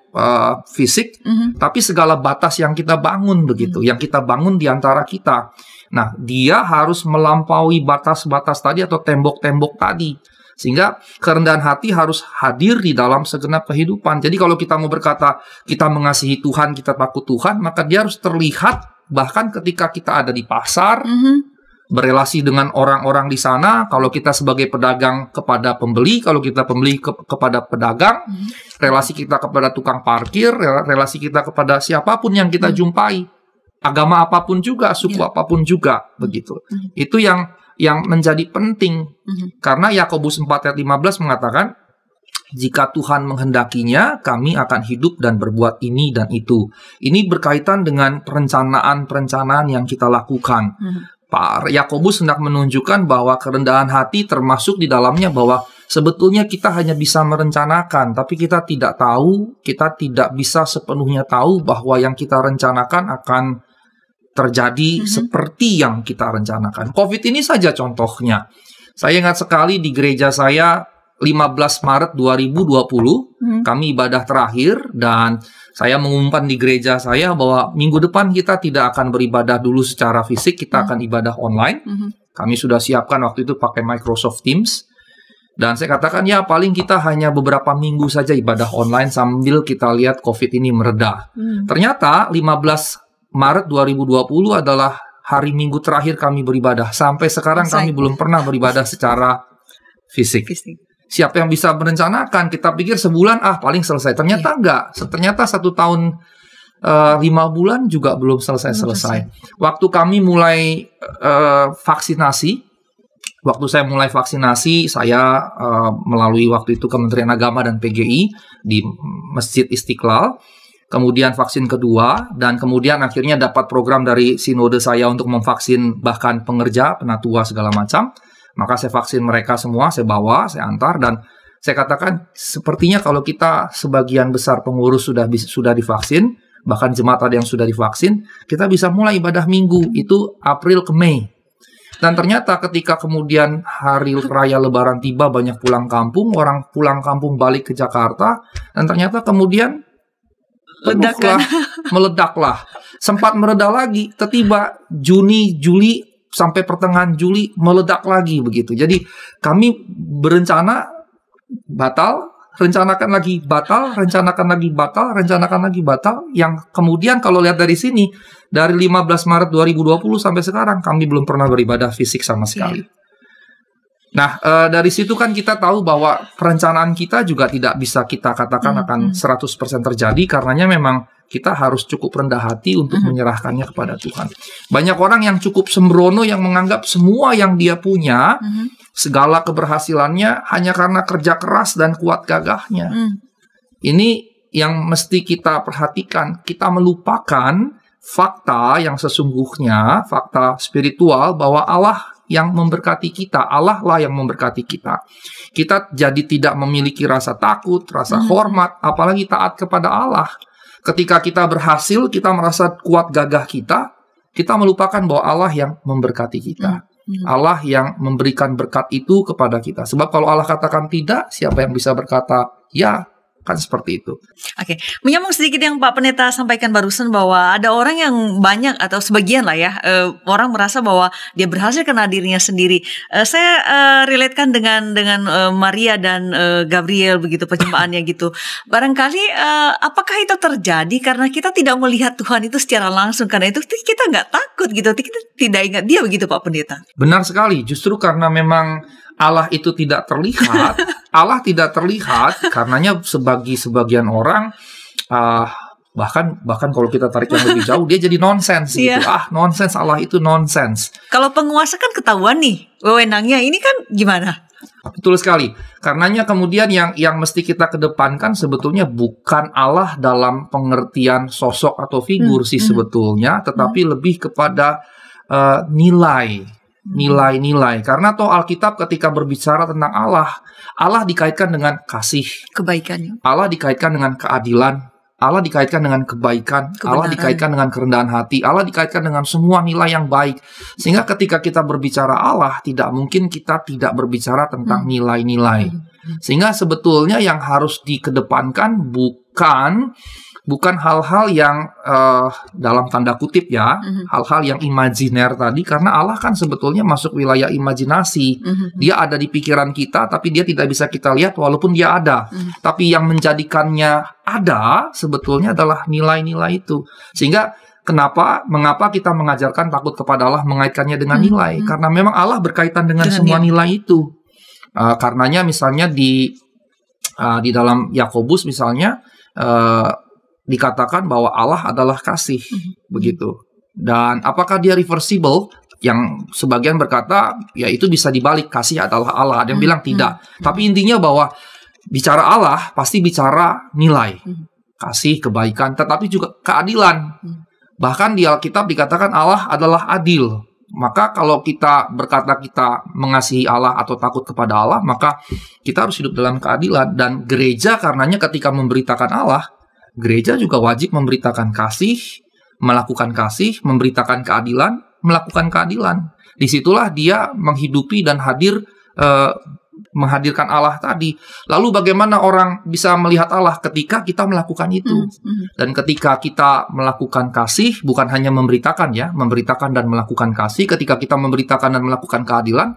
fisik, tapi segala batas yang kita bangun begitu, yang kita bangun di antara kita. Nah, dia harus melampaui batas-batas tadi atau tembok-tembok tadi. Sehingga kerendahan hati harus hadir di dalam segenap kehidupan. Jadi kalau kita mau berkata kita mengasihi Tuhan, kita takut Tuhan, maka dia harus terlihat bahkan ketika kita ada di pasar, berelasi dengan orang-orang di sana. Kalau kita sebagai pedagang kepada pembeli, kalau kita pembeli kepada pedagang, relasi kita kepada tukang parkir, relasi kita kepada siapapun yang kita jumpai, agama apapun juga, suku apapun juga, begitu. Itu yang menjadi penting. Karena Yakobus 4 ayat 15 mengatakan, jika Tuhan menghendakinya, kami akan hidup dan berbuat ini dan itu. Ini berkaitan dengan perencanaan-perencanaan yang kita lakukan. Pak Yakobus hendak menunjukkan bahwa kerendahan hati termasuk di dalamnya bahwa sebetulnya kita hanya bisa merencanakan, tapi kita tidak tahu, kita tidak bisa sepenuhnya tahu bahwa yang kita rencanakan akan terjadi seperti yang kita rencanakan. COVID ini saja contohnya. Saya ingat sekali di gereja saya 15 Maret 2020, kami ibadah terakhir, dan saya mengumumkan di gereja saya bahwa minggu depan kita tidak akan beribadah dulu secara fisik, kita akan ibadah online. Kami sudah siapkan waktu itu pakai Microsoft Teams. Dan saya katakan ya paling kita hanya beberapa minggu saja ibadah online sambil kita lihat COVID ini mereda. Ternyata 15 Maret 2020 adalah hari minggu terakhir kami beribadah. Sampai sekarang kami belum pernah beribadah secara fisik. Siapa yang bisa merencanakan? Kita pikir sebulan paling selesai. Ternyata enggak. Ternyata 1 tahun 5 bulan juga belum selesai. Waktu kami mulai vaksinasi, waktu saya mulai vaksinasi, saya melalui waktu itu Kementerian Agama dan PGI di Masjid Istiqlal. Kemudian vaksin kedua, dan kemudian akhirnya dapat program dari sinode saya untuk memvaksin bahkan pengerja, penatua segala macam. Maka saya vaksin mereka semua, saya bawa, saya antar, dan saya katakan sepertinya kalau kita sebagian besar pengurus sudah divaksin, bahkan jemaat ada yang sudah divaksin, kita bisa mulai ibadah minggu, itu April ke Mei. Dan ternyata ketika kemudian hari raya Lebaran tiba, banyak pulang kampung, orang pulang kampung balik ke Jakarta, dan ternyata kemudian meledaklah. Sempat mereda lagi, tiba Juni, Juli, sampai pertengahan Juli meledak lagi begitu. Jadi kami berencana batal, rencanakan lagi batal, rencanakan lagi batal, rencanakan lagi batal. Yang kemudian kalau lihat dari sini, dari 15 Maret 2020 sampai sekarang kami belum pernah beribadah fisik sama sekali. Nah, dari situ kan kita tahu bahwa perencanaan kita juga tidak bisa kita katakan akan 100% terjadi, karenanya memang kita harus cukup rendah hati untuk menyerahkannya kepada Tuhan. Banyak orang yang cukup sembrono yang menganggap semua yang dia punya, segala keberhasilannya hanya karena kerja keras dan kuat gagahnya. Ini yang mesti kita perhatikan. Kita melupakan fakta yang sesungguhnya, fakta spiritual bahwa Allah yang memberkati kita, Allah lah yang memberkati kita. Kita jadi tidak memiliki rasa takut, rasa hormat, apalagi taat kepada Allah. Ketika kita berhasil, kita merasa kuat gagah kita melupakan bahwa Allah yang memberkati kita. Allah yang memberikan berkat itu kepada kita. Sebab kalau Allah katakan tidak, siapa yang bisa berkata ya? Kan seperti itu. Oke, menyambung sedikit yang Pak Pendeta sampaikan barusan bahwa ada orang yang banyak atau sebagian lah ya, orang merasa bahwa dia berhasil karena dirinya sendiri. Saya relatekan dengan Maria dan Gabriel begitu penyembahannya gitu. Barangkali apakah itu terjadi karena kita tidak melihat Tuhan itu secara langsung, karena itu kita nggak takut gitu, kita tidak ingat dia begitu Pak Pendeta. Benar sekali, justru karena memang Allah itu tidak terlihat, Allah tidak terlihat, karenanya sebagian orang bahkan kalau kita tarik yang lebih jauh, dia jadi nonsens gitu. Nonsens, Allah itu nonsens. Kalau penguasa kan ketahuan nih wewenangnya, ini kan gimana? Betul sekali. Karenanya kemudian yang mesti kita kedepankan sebetulnya bukan Allah dalam pengertian sosok atau figur sih sebetulnya, tetapi lebih kepada nilai-nilai. Karena toh Alkitab ketika berbicara tentang Allah dikaitkan dengan kasih, kebaikan. Allah dikaitkan dengan keadilan, Allah dikaitkan dengan kebaikan, kebenaran. Allah dikaitkan dengan kerendahan hati, Allah dikaitkan dengan semua nilai yang baik. Sehingga ketika kita berbicara Allah, tidak mungkin kita tidak berbicara tentang nilai-nilai. Sehingga sebetulnya yang harus dikedepankan bukan hal-hal yang dalam tanda kutip ya, hal-hal yang imajiner tadi, karena Allah kan sebetulnya masuk wilayah imajinasi. Dia ada di pikiran kita, tapi dia tidak bisa kita lihat walaupun dia ada. Tapi yang menjadikannya ada sebetulnya adalah nilai-nilai itu. Sehingga mengapa kita mengajarkan takut kepada Allah, mengaitkannya dengan nilai? Karena memang Allah berkaitan dengan semua nilai itu. Karenanya misalnya di dalam Yakobus misalnya, dikatakan bahwa Allah adalah kasih, begitu. Dan apakah dia reversible? Yang sebagian berkata, ya itu bisa dibalik, kasih adalah Allah. Ada yang bilang tidak. Tapi intinya bahwa bicara Allah pasti bicara nilai, kasih, kebaikan, tetapi juga keadilan. Bahkan di Alkitab dikatakan Allah adalah adil. Maka kalau kita berkata kita mengasihi Allah atau takut kepada Allah, maka kita harus hidup dalam keadilan. Dan gereja karenanya ketika memberitakan Allah, gereja juga wajib memberitakan kasih, melakukan kasih, memberitakan keadilan, melakukan keadilan. Disitulah dia menghidupi dan menghadirkan Allah tadi. Lalu bagaimana orang bisa melihat Allah ketika kita melakukan itu? Dan ketika kita melakukan kasih, bukan hanya memberitakan ya, memberitakan dan melakukan kasih, ketika kita memberitakan dan melakukan keadilan,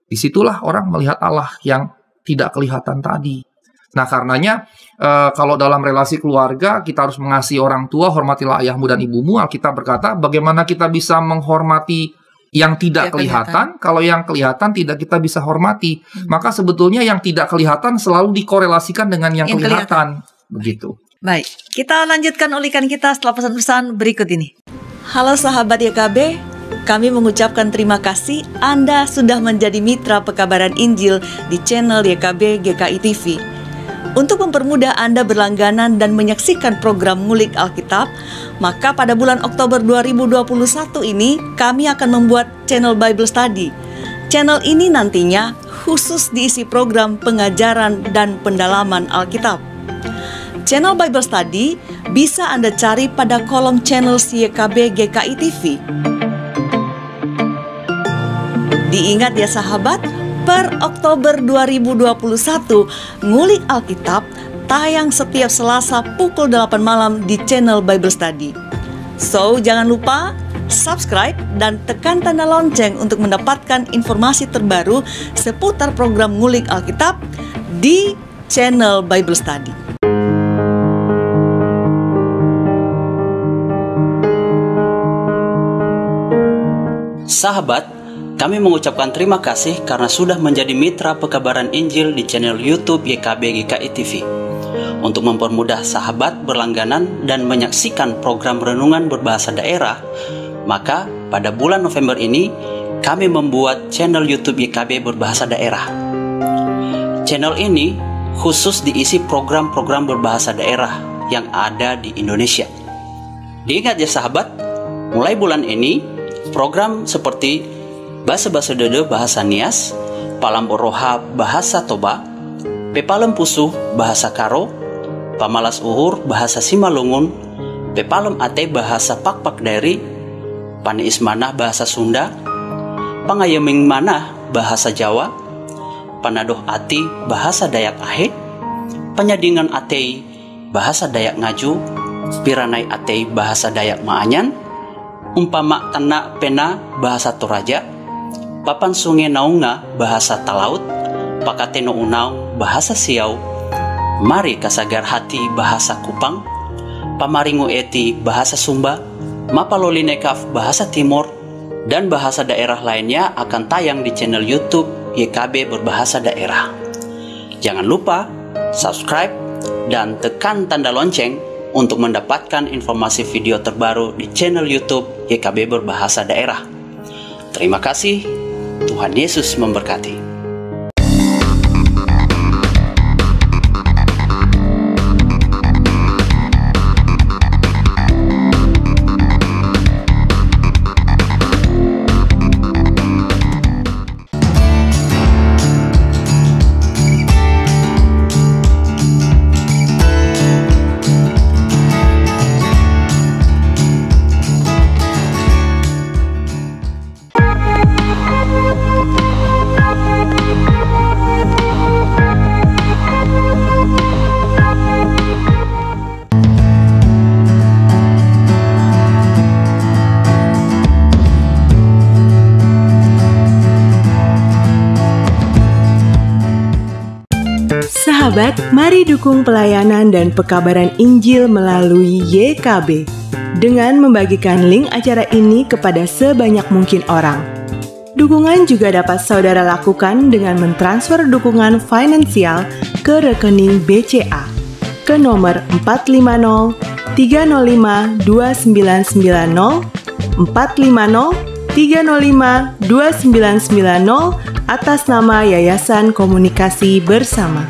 disitulah orang melihat Allah yang tidak kelihatan tadi. Nah karenanya kalau dalam relasi keluarga kita harus mengasihi orang tua, hormatilah ayahmu dan ibumu. Alkitab berkata bagaimana kita bisa menghormati yang tidak kelihatan, kalau yang kelihatan tidak kita bisa hormati. Maka sebetulnya yang tidak kelihatan selalu dikorelasikan dengan yang kelihatan. Begitu. Baik, kita lanjutkan ulikan kita setelah pesan-pesan berikut ini. Halo sahabat YKB, kami mengucapkan terima kasih Anda sudah menjadi mitra pekabaran Injil di channel YKB GKI TV. Untuk mempermudah Anda berlangganan dan menyaksikan program Ngulik Alkitab, maka pada bulan Oktober 2021 ini kami akan membuat channel Bible Study. Channel ini nantinya khusus diisi program pengajaran dan pendalaman Alkitab. Channel Bible Study bisa Anda cari pada kolom channel YKB GKI TV. Diingat ya sahabat, per Oktober 2021, Ngulik Alkitab tayang setiap Selasa pukul 8 malam di channel Bible Study. So, jangan lupa subscribe dan tekan tanda lonceng untuk mendapatkan informasi terbaru seputar program Ngulik Alkitab di channel Bible Study. Sahabat, Kami mengucapkan terima kasih karena sudah menjadi mitra pekabaran Injil di channel YouTube YKB GKI TV. Untuk mempermudah sahabat berlangganan dan menyaksikan program renungan berbahasa daerah, maka pada bulan November ini kami membuat channel YouTube YKB berbahasa daerah. Channel ini khusus diisi program-program berbahasa daerah yang ada di Indonesia. Diingat ya sahabat, mulai bulan ini program seperti Basa-basa Dede bahasa Nias, Palamboroha bahasa Toba, Pepalem Pusuh bahasa Karo, Pamalas Uhur bahasa Simalungun, Pepalem Ate bahasa Pakpak Dairi, Pani Ismanah bahasa Sunda, Pangayeming Manah bahasa Jawa, Panadoh Ati bahasa Dayak Ahe, Penyadingan Atei bahasa Dayak Ngaju, Piranai Atei bahasa Dayak Maanyan, Umpama Tanak Pena bahasa Toraja, Papan Sungai Naunga bahasa Talaut, Pakateno Unau bahasa Siau, Mari Kasagar Hati bahasa Kupang, Pamaringu Eti bahasa Sumba, Mapalolinekaf bahasa Timur, dan bahasa daerah lainnya akan tayang di channel YouTube YKB berbahasa daerah. Jangan lupa subscribe dan tekan tanda lonceng untuk mendapatkan informasi video terbaru di channel YouTube YKB berbahasa daerah. Terima kasih. Tuhan Yesus memberkati. Sahabat, mari dukung pelayanan dan pekabaran Injil melalui YKB dengan membagikan link acara ini kepada sebanyak mungkin orang. Dukungan juga dapat saudara lakukan dengan mentransfer dukungan finansial ke rekening BCA ke nomor 450 305 2990 450 305 2990 atas nama Yayasan Komunikasi Bersama.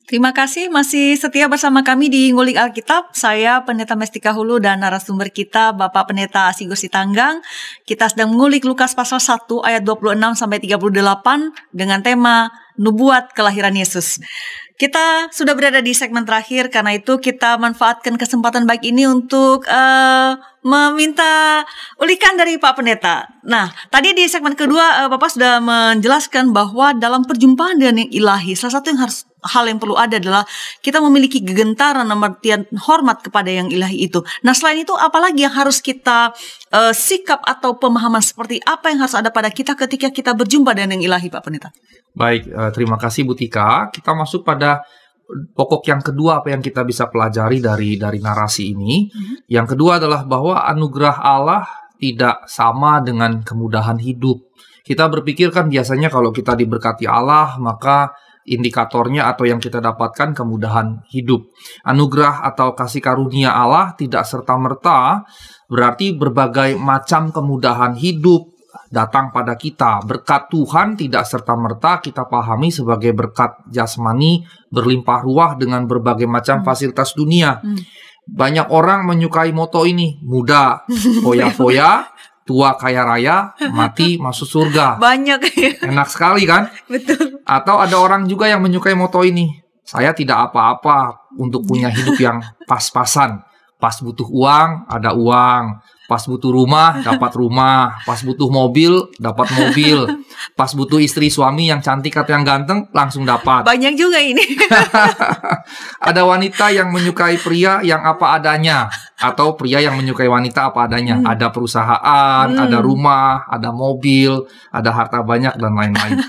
Terima kasih masih setia bersama kami di Ngulik Alkitab. Saya Pendeta Mestika Hulu dan narasumber kita Bapak Pendeta Asigur Sitanggang. Kita sedang mengulik Lukas pasal 1 ayat 26 sampai 38 dengan tema Nubuat Kelahiran Yesus. Kita sudah berada di segmen terakhir, karena itu kita manfaatkan kesempatan baik ini untuk meminta ulikan dari Pak Pendeta. Nah, tadi di segmen kedua Bapak sudah menjelaskan bahwa dalam perjumpaan dengan yang ilahi, salah satu hal yang perlu ada adalah kita memiliki kegentaran, artian hormat kepada yang ilahi itu. Nah, selain itu apalagi yang harus kita sikap atau pemahaman seperti apa yang harus ada pada kita ketika kita berjumpa dengan yang ilahi, Pak Pendeta? Baik, terima kasih Bu Tika. Kita masuk pada pokok yang kedua, apa yang kita bisa pelajari dari narasi ini. Yang kedua adalah bahwa anugerah Allah tidak sama dengan kemudahan hidup. Kita berpikir kan biasanya kalau kita diberkati Allah, maka indikatornya atau yang kita dapatkan kemudahan hidup. Anugerah atau kasih karunia Allah tidak serta-merta berarti berbagai macam kemudahan hidup datang pada kita. Berkat Tuhan tidak serta-merta kita pahami sebagai berkat jasmani berlimpah ruah dengan berbagai macam fasilitas dunia. Banyak orang menyukai moto ini, muda foya-foya, tua kaya raya, mati masuk surga. Banyak ya. Enak sekali kan? Betul. Atau ada orang juga yang menyukai moto ini, saya tidak apa-apa untuk punya hidup yang pas-pasan. Pas butuh uang, ada uang. Pas butuh rumah, dapat rumah. Pas butuh mobil, dapat mobil. Pas butuh istri suami yang cantik atau yang ganteng, langsung dapat. Banyak juga ini. Ada wanita yang menyukai pria yang apa adanya. Atau pria yang menyukai wanita apa adanya. Ada perusahaan, ada rumah, ada mobil, ada harta banyak, dan lain-lain.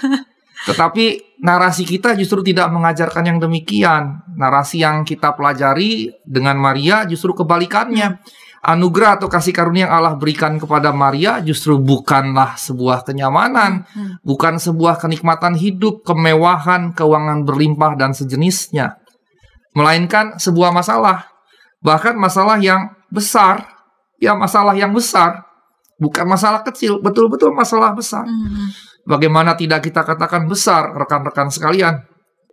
Tetapi narasi kita justru tidak mengajarkan yang demikian. Narasi yang kita pelajari dengan Maria justru kebalikannya. Anugerah atau kasih karunia yang Allah berikan kepada Maria justru bukanlah sebuah kenyamanan, bukan sebuah kenikmatan hidup, kemewahan, keuangan berlimpah, dan sejenisnya. Melainkan sebuah masalah, bahkan masalah yang besar, ya masalah yang besar, bukan masalah kecil, betul-betul masalah besar. Bagaimana tidak kita katakan besar, rekan-rekan sekalian?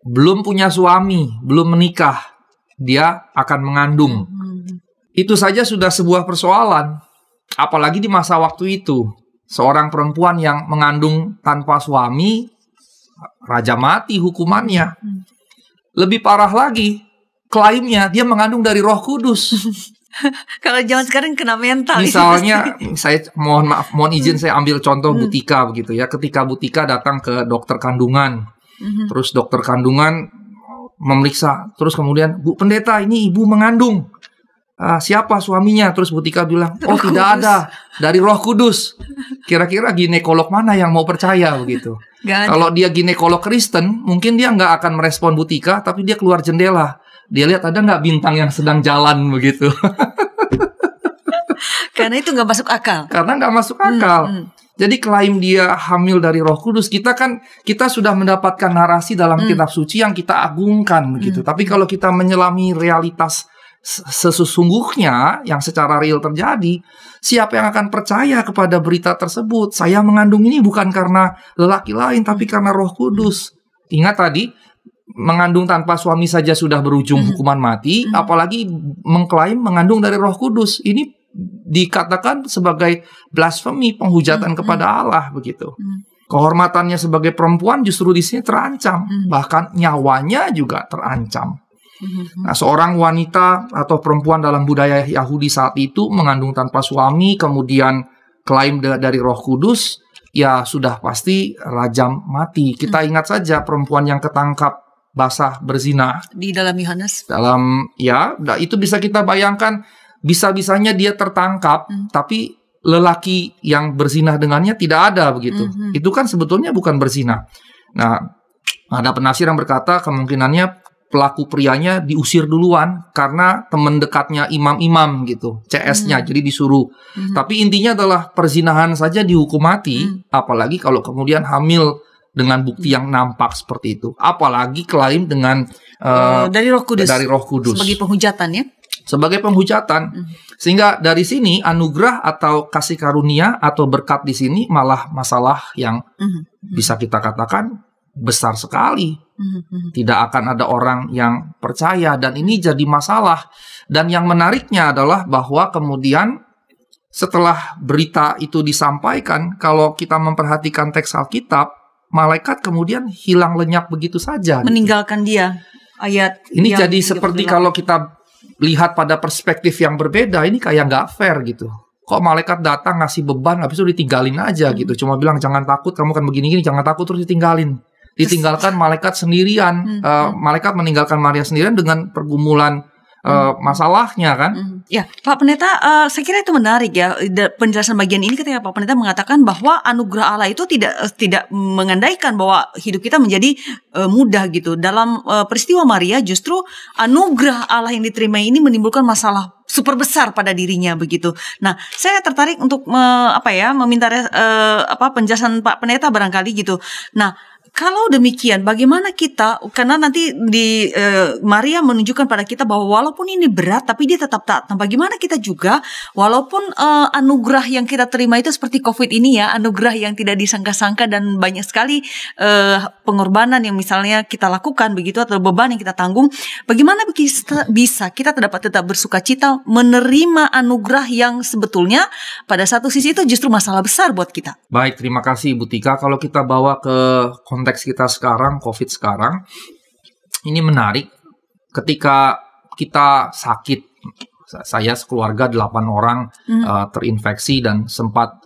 Belum punya suami, belum menikah, dia akan mengandung. Itu saja sudah sebuah persoalan. Apalagi di masa waktu itu. Seorang perempuan yang mengandung tanpa suami, raja mati hukumannya. Lebih parah lagi, klaimnya dia mengandung dari Roh Kudus. Kalau zaman sekarang kena mental. Misalnya, saya mohon izin saya ambil contoh Butika begitu ya. Ketika Butika datang ke dokter kandungan, terus dokter kandungan memeriksa, terus kemudian, Bu Pendeta, ini ibu mengandung. Siapa suaminya? Terus Butika bilang, oh tidak ada, dari Roh Kudus. Kira-kira ginekolog mana yang mau percaya begitu? Kalau dia ginekolog Kristen, mungkin dia nggak akan merespon Butika, tapi dia keluar jendela. Dia lihat ada nggak bintang yang sedang jalan begitu. Karena itu nggak masuk akal. Karena nggak masuk akal. Jadi klaim dia hamil dari Roh Kudus, kita sudah mendapatkan narasi dalam kitab suci yang kita agungkan begitu. Tapi kalau kita menyelami realitas sesungguhnya yang secara real terjadi, siapa yang akan percaya kepada berita tersebut? Saya mengandung ini bukan karena lelaki lain, tapi karena Roh Kudus. Ingat tadi, mengandung tanpa suami saja sudah berujung hukuman mati, apalagi mengklaim mengandung dari Roh Kudus. Ini dikatakan sebagai blasfemi, penghujatan kepada Allah begitu. Kehormatannya sebagai perempuan justru di sini terancam, bahkan nyawanya juga terancam. Nah, seorang wanita atau perempuan dalam budaya Yahudi saat itu mengandung tanpa suami, kemudian klaim dari Roh Kudus, ya sudah pasti rajam mati. Kita ingat saja perempuan yang ketangkap basah berzina di dalam Yohanes. Itu bisa kita bayangkan, bisa-bisanya dia tertangkap, tapi lelaki yang berzina dengannya tidak ada begitu. Itu kan sebetulnya bukan berzina. Nah, ada penafsir yang berkata kemungkinannya pelaku prianya diusir duluan karena teman dekatnya imam-imam gitu, CS-nya, jadi disuruh. Tapi intinya adalah perzinahan saja dihukum mati, apalagi kalau kemudian hamil dengan bukti yang nampak seperti itu. Apalagi klaim dengan dari Roh Kudus. Dari Roh Kudus. Sebagai penghujatan ya? Sebagai penghujatan. Sehingga dari sini anugerah atau kasih karunia atau berkat di sini malah masalah yang bisa kita katakan besar sekali. Tidak akan ada orang yang percaya, dan ini jadi masalah. Dan yang menariknya adalah bahwa kemudian setelah berita itu disampaikan, kalau kita memperhatikan teks Alkitab, malaikat kemudian hilang lenyap begitu saja. Meninggalkan dia. Ayat ini jadi seperti kalau kita lihat pada perspektif yang berbeda, ini kayak nggak fair gitu. Kok malaikat datang ngasih beban, habis itu ditinggalin aja gitu. Cuma bilang jangan takut, kamu kan begini-gini, jangan takut, terus ditinggalin. Ditinggalkan malaikat sendirian. Malaikat meninggalkan Maria sendirian dengan pergumulan masalahnya kan. Ya, Pak Pendeta, saya kira itu menarik ya penjelasan bagian ini ketika Pak Pendeta mengatakan bahwa anugerah Allah itu tidak mengandaikan bahwa hidup kita menjadi mudah gitu. Dalam peristiwa Maria justru anugerah Allah yang diterima ini menimbulkan masalah super besar pada dirinya begitu. Nah, saya tertarik untuk meminta penjelasan Pak Pendeta barangkali gitu. Nah, kalau demikian, bagaimana kita, karena nanti di Maria menunjukkan pada kita bahwa walaupun ini berat, tapi dia tetap taat. Nah, bagaimana kita juga, walaupun anugerah yang kita terima itu seperti COVID ini ya, anugerah yang tidak disangka-sangka dan banyak sekali pengorbanan yang misalnya kita lakukan begitu, atau beban yang kita tanggung, bagaimana bisa kita tetap bersuka cita menerima anugerah yang sebetulnya pada satu sisi itu justru masalah besar buat kita. Baik, terima kasih Ibu Tika. Kalau kita bawa ke konteks kita sekarang, COVID sekarang, ini menarik. Ketika kita sakit, Saya sekeluarga 8 orang terinfeksi dan sempat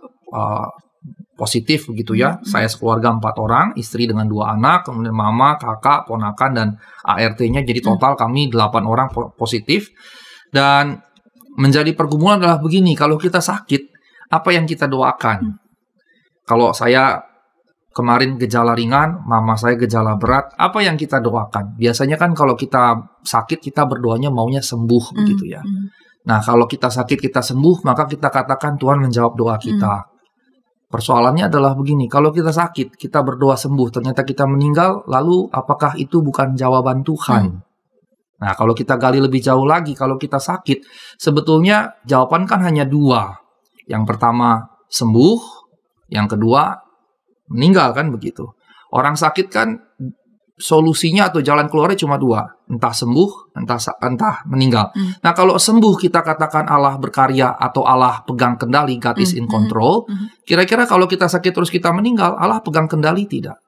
positif begitu ya. Saya sekeluarga 4 orang, istri dengan 2 anak, kemudian mama, kakak, ponakan, dan ART-nya. Jadi total kami 8 orang positif. Dan menjadi pergumulan adalah begini, kalau kita sakit, apa yang kita doakan? Kalau saya kemarin gejala ringan, mama saya gejala berat, apa yang kita doakan? Biasanya kan kalau kita sakit, kita berdoanya maunya sembuh begitu ya. Nah, kalau kita sakit, kita sembuh, maka kita katakan Tuhan menjawab doa kita. Persoalannya adalah begini, kalau kita sakit, kita berdoa sembuh, ternyata kita meninggal, lalu apakah itu bukan jawaban Tuhan? Nah, kalau kita gali lebih jauh lagi, kalau kita sakit, sebetulnya jawaban kan hanya 2. Yang pertama, sembuh. Yang kedua, meninggal, kan begitu. Orang sakit kan solusinya atau jalan keluarnya cuma 2. Entah sembuh, entah meninggal. Nah, kalau sembuh kita katakan Allah berkarya atau Allah pegang kendali, God is in control. Kira-kira kalau kita sakit terus kita meninggal, Allah pegang kendali tidak?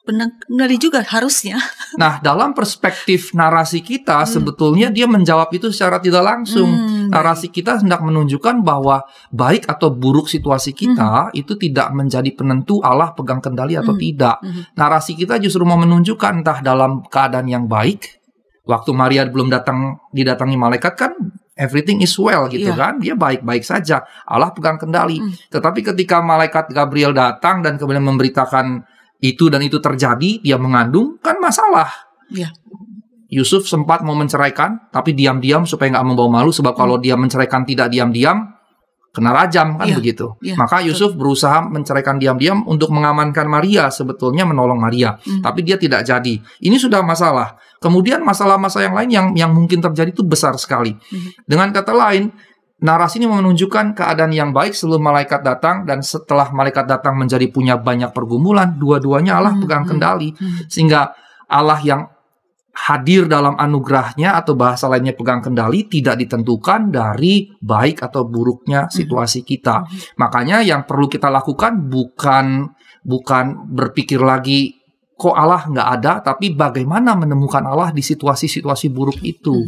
Kendali juga harusnya. Nah, dalam perspektif narasi kita, sebetulnya dia menjawab itu secara tidak langsung. Narasi kita hendak menunjukkan bahwa baik atau buruk situasi kita itu tidak menjadi penentu Allah pegang kendali atau tidak. Narasi kita justru mau menunjukkan entah dalam keadaan yang baik, waktu Maria belum didatangi malaikat kan everything is well gitu kan, dia baik-baik saja, Allah pegang kendali. Tetapi ketika malaikat Gabriel datang dan kemudian memberitakan itu dan itu terjadi, dia mengandung, kan masalah. Yusuf sempat mau menceraikan, tapi diam-diam supaya nggak membawa malu, sebab kalau dia menceraikan tidak diam-diam, kena rajam, kan begitu. Maka Yusuf berusaha menceraikan diam-diam untuk mengamankan Maria, sebetulnya menolong Maria. Tapi dia tidak jadi. Ini sudah masalah. Kemudian masalah-masalah yang lain yang mungkin terjadi itu besar sekali. Dengan kata lain, narasi ini menunjukkan keadaan yang baik sebelum malaikat datang, dan setelah malaikat datang menjadi punya banyak pergumulan, dua-duanya Allah pegang kendali. Sehingga Allah yang hadir dalam anugerahnya atau bahasa lainnya pegang kendali tidak ditentukan dari baik atau buruknya situasi kita. Makanya yang perlu kita lakukan bukan berpikir lagi kok Allah nggak ada, tapi bagaimana menemukan Allah di situasi-situasi buruk itu.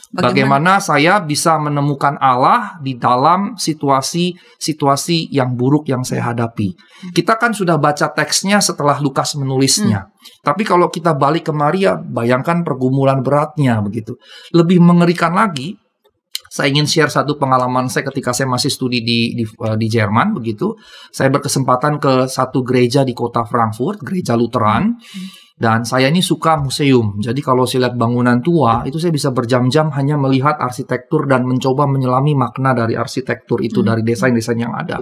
Bagaimana saya bisa menemukan Allah di dalam situasi-situasi yang buruk yang saya hadapi. Kita kan sudah baca teksnya setelah Lukas menulisnya. Tapi kalau kita balik ke Maria, bayangkan pergumulan beratnya begitu. Lebih mengerikan lagi, saya ingin share satu pengalaman saya ketika saya masih studi di Jerman begitu. Saya berkesempatan ke satu gereja di kota Frankfurt, gereja Lutheran. Dan saya ini suka museum. Jadi kalau saya lihat bangunan tua, itu saya bisa berjam-jam hanya melihat arsitektur dan mencoba menyelami makna dari arsitektur itu, dari desain-desain yang ada.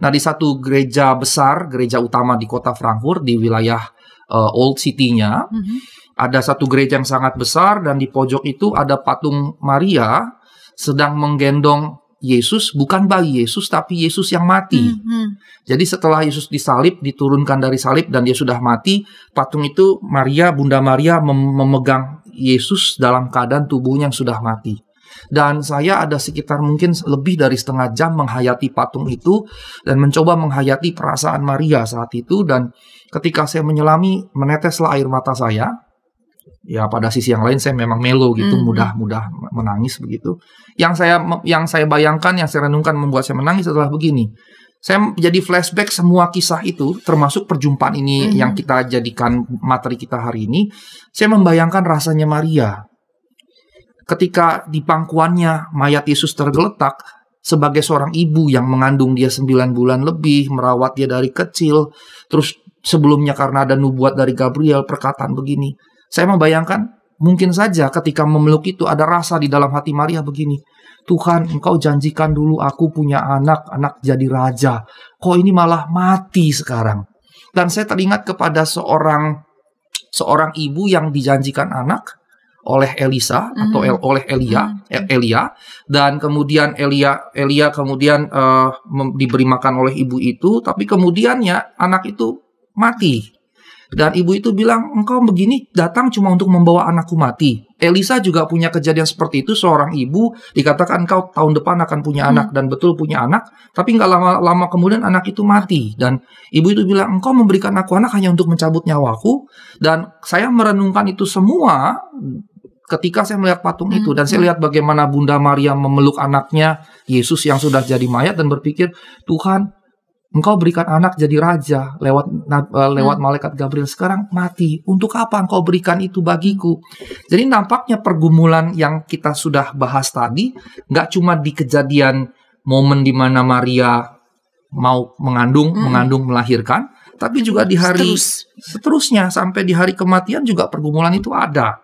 Nah, di satu gereja besar, gereja utama di kota Frankfurt, di wilayah Old City-nya, ada satu gereja yang sangat besar, dan di pojok itu ada patung Maria sedang menggendong Yesus, bukan bayi Yesus, tapi Yesus yang mati. Jadi setelah Yesus disalib, diturunkan dari salib, dan dia sudah mati, patung itu Maria, Bunda Maria memegang Yesus dalam keadaan tubuhnya yang sudah mati. Dan saya ada sekitar mungkin lebih dari setengah jam menghayati patung itu, dan mencoba menghayati perasaan Maria saat itu, dan ketika saya menyelami, meneteslah air mata saya. Ya, pada sisi yang lain saya memang melo gitu, mudah menangis begitu. Yang saya bayangkan, yang saya renungkan membuat saya menangis adalah begini. Saya jadi flashback semua kisah itu, termasuk perjumpaan ini yang kita jadikan materi kita hari ini. Saya membayangkan rasanya Maria ketika di pangkuannya mayat Yesus tergeletak, sebagai seorang ibu yang mengandung dia 9 bulan lebih, merawat dia dari kecil, terus sebelumnya karena ada nubuat dari Gabriel, perkataan begini. Saya membayangkan mungkin saja ketika memeluk itu ada rasa di dalam hati Maria begini. Tuhan, Engkau janjikan dulu aku punya anak jadi raja. Kok ini malah mati sekarang? Dan saya teringat kepada seorang ibu yang dijanjikan anak oleh Elisa atau oleh Elia, dan kemudian Elia kemudian diberi makan oleh ibu itu, tapi kemudiannya anak itu mati. Dan ibu itu bilang, engkau begini datang cuma untuk membawa anakku mati. Elisa juga punya kejadian seperti itu, seorang ibu dikatakan engkau tahun depan akan punya anak, dan betul punya anak, tapi nggak lama kemudian anak itu mati. Dan ibu itu bilang, engkau memberikan aku anak hanya untuk mencabut nyawaku. Dan saya merenungkan itu semua ketika saya melihat patung itu dan saya lihat bagaimana Bunda Maria memeluk anaknya Yesus yang sudah jadi mayat dan berpikir, Tuhan, Engkau berikan anak jadi raja lewat malaikat Gabriel, sekarang mati. Untuk apa Engkau berikan itu bagiku? Jadi nampaknya pergumulan yang kita sudah bahas tadi nggak cuma di kejadian momen di mana Maria mau mengandung, melahirkan, tapi juga di hari seterusnya sampai di hari kematian juga pergumulan itu ada.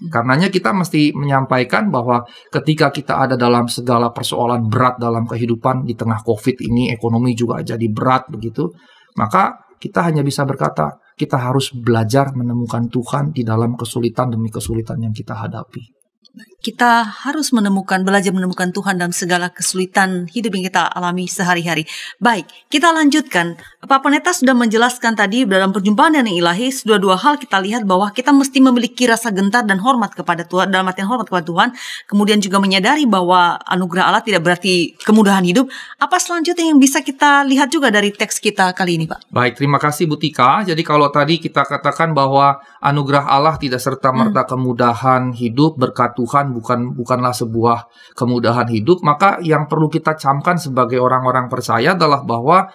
Karenanya kita mesti menyampaikan bahwa ketika kita ada dalam segala persoalan berat dalam kehidupan di tengah COVID ini, ekonomi juga jadi berat begitu, maka kita hanya bisa berkata, kita harus belajar menemukan Tuhan di dalam kesulitan demi kesulitan yang kita hadapi. Kita harus belajar menemukan Tuhan dalam segala kesulitan hidup yang kita alami sehari-hari. Baik, kita lanjutkan. Pak Pendeta sudah menjelaskan tadi dalam perjumpaan yang ilahi, sudah dua hal kita lihat bahwa kita mesti memiliki rasa gentar dan hormat kepada Tuhan, dalam artian hormat kepada Tuhan, kemudian juga menyadari bahwa anugerah Allah tidak berarti kemudahan hidup. Apa selanjutnya yang bisa kita lihat juga dari teks kita kali ini, Pak? Baik, terima kasih Bu Tika. Jadi kalau tadi kita katakan bahwa anugerah Allah tidak serta-merta kemudahan hidup, berkat Tuhan bukanlah sebuah kemudahan hidup, maka yang perlu kita camkan sebagai orang-orang percaya adalah bahwa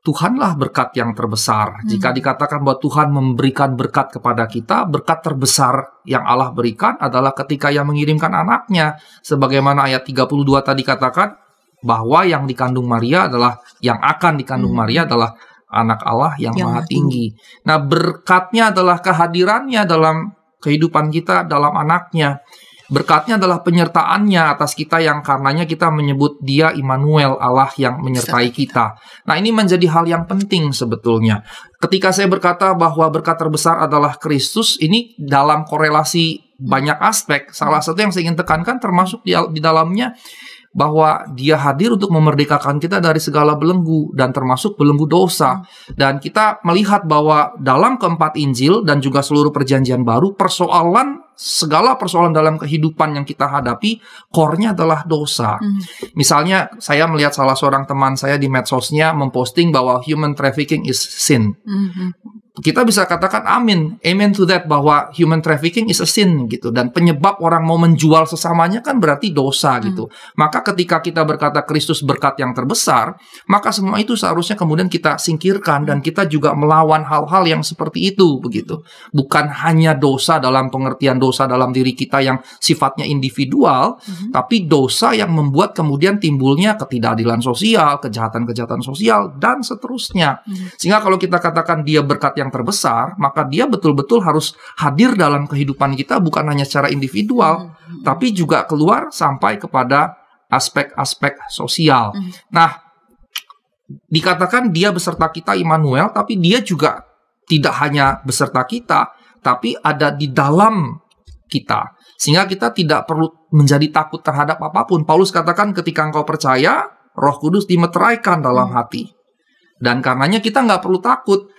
Tuhanlah berkat yang terbesar. Jika dikatakan bahwa Tuhan memberikan berkat kepada kita, berkat terbesar yang Allah berikan adalah ketika Ia mengirimkan anaknya. Sebagaimana ayat 32 tadi katakan, bahwa yang dikandung Maria adalah, yang akan dikandung Maria adalah anak Allah yang maha tinggi. Nah, berkatnya adalah kehadirannya dalam kehidupan kita, dalam anaknya. Berkatnya adalah penyertaannya atas kita yang karenanya kita menyebut Dia Immanuel, Allah yang menyertai kita. Nah, ini menjadi hal yang penting sebetulnya. Ketika saya berkata bahwa berkat terbesar adalah Kristus, ini dalam korelasi banyak aspek. Salah satu yang saya ingin tekankan termasuk di dalamnya bahwa Dia hadir untuk memerdekakan kita dari segala belenggu dan termasuk belenggu dosa. Dan kita melihat bahwa dalam keempat Injil dan juga seluruh perjanjian baru, segala persoalan dalam kehidupan yang kita hadapi, core-nya adalah dosa. Misalnya, saya melihat salah seorang teman saya di medsosnya memposting bahwa human trafficking is sin. Kita bisa katakan amin to that, bahwa human trafficking is a sin gitu, dan penyebab orang mau menjual sesamanya kan berarti dosa gitu. Maka ketika kita berkata Kristus berkat yang terbesar, maka semua itu seharusnya kemudian kita singkirkan dan kita juga melawan hal-hal yang seperti itu begitu. Bukan hanya dosa dalam pengertian dosa dalam diri kita yang sifatnya individual, tapi dosa yang membuat kemudian timbulnya ketidakadilan sosial, kejahatan-kejahatan sosial dan seterusnya. Sehingga kalau kita katakan Dia berkat yang terbesar, maka Dia betul-betul harus hadir dalam kehidupan kita, bukan hanya secara individual, tapi juga keluar sampai kepada aspek-aspek sosial. Nah, dikatakan Dia beserta kita, Immanuel, tapi Dia juga tidak hanya beserta kita, tapi ada di dalam kita. Sehingga kita tidak perlu menjadi takut terhadap apapun. Paulus katakan ketika engkau percaya, Roh Kudus dimeteraikan dalam hati. Dan karenanya kita nggak perlu takut.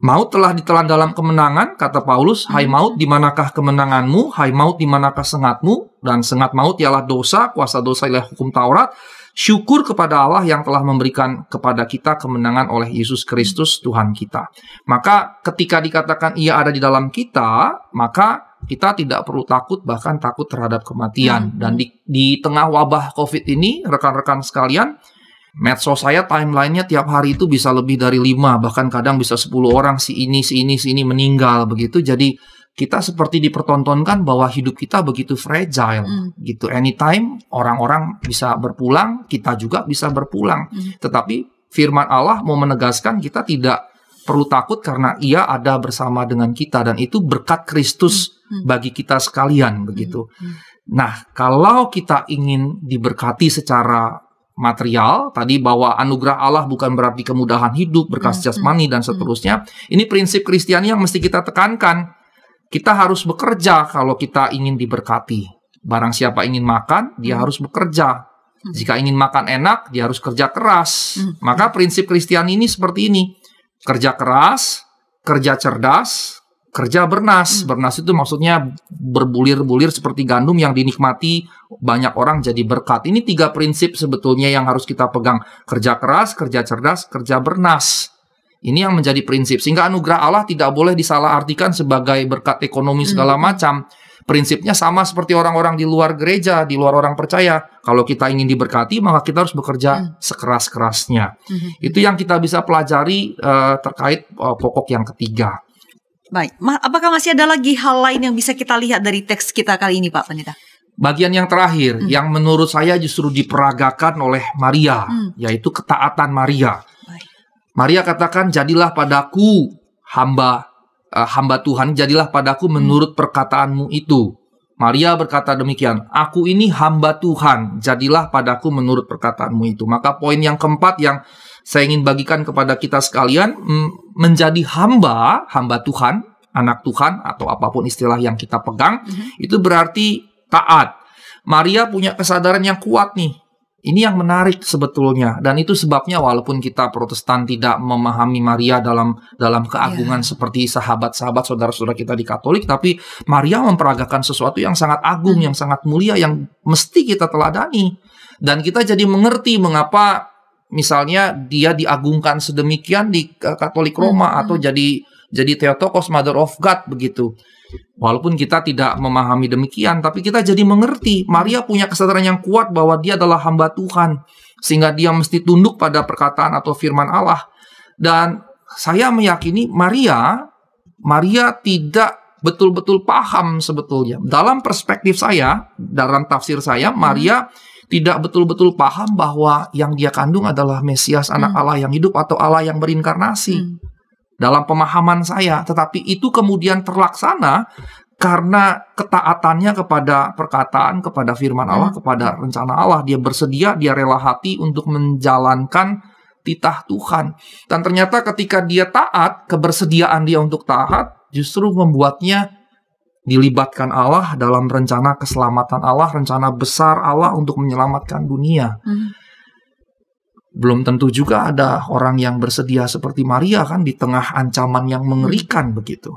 Maut telah ditelan dalam kemenangan, kata Paulus. Hai maut, di manakah kemenanganmu? Hai maut, di manakah sengatmu? Dan sengat maut ialah dosa, kuasa dosa ialah hukum Taurat. Syukur kepada Allah yang telah memberikan kepada kita kemenangan oleh Yesus Kristus Tuhan kita. Maka ketika dikatakan Ia ada di dalam kita, maka kita tidak perlu takut, bahkan takut terhadap kematian. Dan di tengah wabah COVID ini, rekan-rekan sekalian, medsos saya timeline-nya tiap hari itu bisa lebih dari 5, bahkan kadang bisa 10 orang si ini meninggal begitu. Jadi kita seperti dipertontonkan bahwa hidup kita begitu fragile gitu. Anytime orang-orang bisa berpulang, kita juga bisa berpulang. Tetapi firman Allah mau menegaskan kita tidak perlu takut karena Ia ada bersama dengan kita, dan itu berkat Kristus bagi kita sekalian begitu. Nah, kalau kita ingin diberkati secara material, tadi bahwa anugerah Allah bukan berarti kemudahan hidup, berkat jasmani dan seterusnya. Ini prinsip Kristiani yang mesti kita tekankan. Kita harus bekerja kalau kita ingin diberkati. Barang siapa ingin makan, dia harus bekerja. Jika ingin makan enak, dia harus kerja keras. Maka prinsip Kristiani ini seperti ini. Kerja keras, kerja cerdas, kerja bernas. Bernas itu maksudnya berbulir-bulir seperti gandum yang dinikmati banyak orang jadi berkat. Ini 3 prinsip sebetulnya yang harus kita pegang. Kerja keras, kerja cerdas, kerja bernas. Ini yang menjadi prinsip. Sehingga anugerah Allah tidak boleh disalahartikan sebagai berkat ekonomi segala macam. Prinsipnya sama seperti orang-orang di luar gereja, di luar orang percaya. Kalau kita ingin diberkati, maka kita harus bekerja sekeras-kerasnya. Itu yang kita bisa pelajari terkait pokok yang ketiga. Baik, apakah masih ada lagi hal lain yang bisa kita lihat dari teks kita kali ini, Pak Pendeta? Bagian yang terakhir, yang menurut saya justru diperagakan oleh Maria, yaitu ketaatan Maria. Baik. Maria katakan, jadilah padaku hamba Tuhan, jadilah padaku menurut perkataanmu itu. Maria berkata demikian, aku ini hamba Tuhan, jadilah padaku menurut perkataanmu itu. Maka poin yang keempat yang saya ingin bagikan kepada kita sekalian, menjadi hamba Tuhan, anak Tuhan, atau apapun istilah yang kita pegang, itu berarti taat. Maria punya kesadaran yang kuat nih. Ini yang menarik sebetulnya, dan itu sebabnya walaupun kita Protestan tidak memahami Maria dalam keagungan seperti sahabat-sahabat saudara-saudara kita di Katolik, tapi Maria memperagakan sesuatu yang sangat agung, yang sangat mulia, yang mesti kita teladani. Dan kita jadi mengerti mengapa misalnya dia diagungkan sedemikian di Katolik Roma, atau jadi Theotokos, Mother of God begitu. Walaupun kita tidak memahami demikian, tapi kita jadi mengerti Maria punya kesadaran yang kuat bahwa dia adalah hamba Tuhan, sehingga dia mesti tunduk pada perkataan atau firman Allah. Dan saya meyakini Maria tidak betul-betul paham sebetulnya. Dalam perspektif saya, dalam tafsir saya, Maria tidak betul-betul paham bahwa yang dia kandung adalah Mesias, anak Allah yang hidup, atau Allah yang berinkarnasi. Dalam pemahaman saya, tetapi itu kemudian terlaksana karena ketaatannya kepada perkataan, kepada firman Allah, kepada rencana Allah. Dia bersedia, dia rela hati untuk menjalankan titah Tuhan. Dan ternyata ketika dia taat, kebersediaan dia untuk taat justru membuatnya dilibatkan Allah dalam rencana keselamatan Allah, rencana besar Allah untuk menyelamatkan dunia. Belum tentu juga ada orang yang bersedia seperti Maria kan di tengah ancaman yang mengerikan begitu.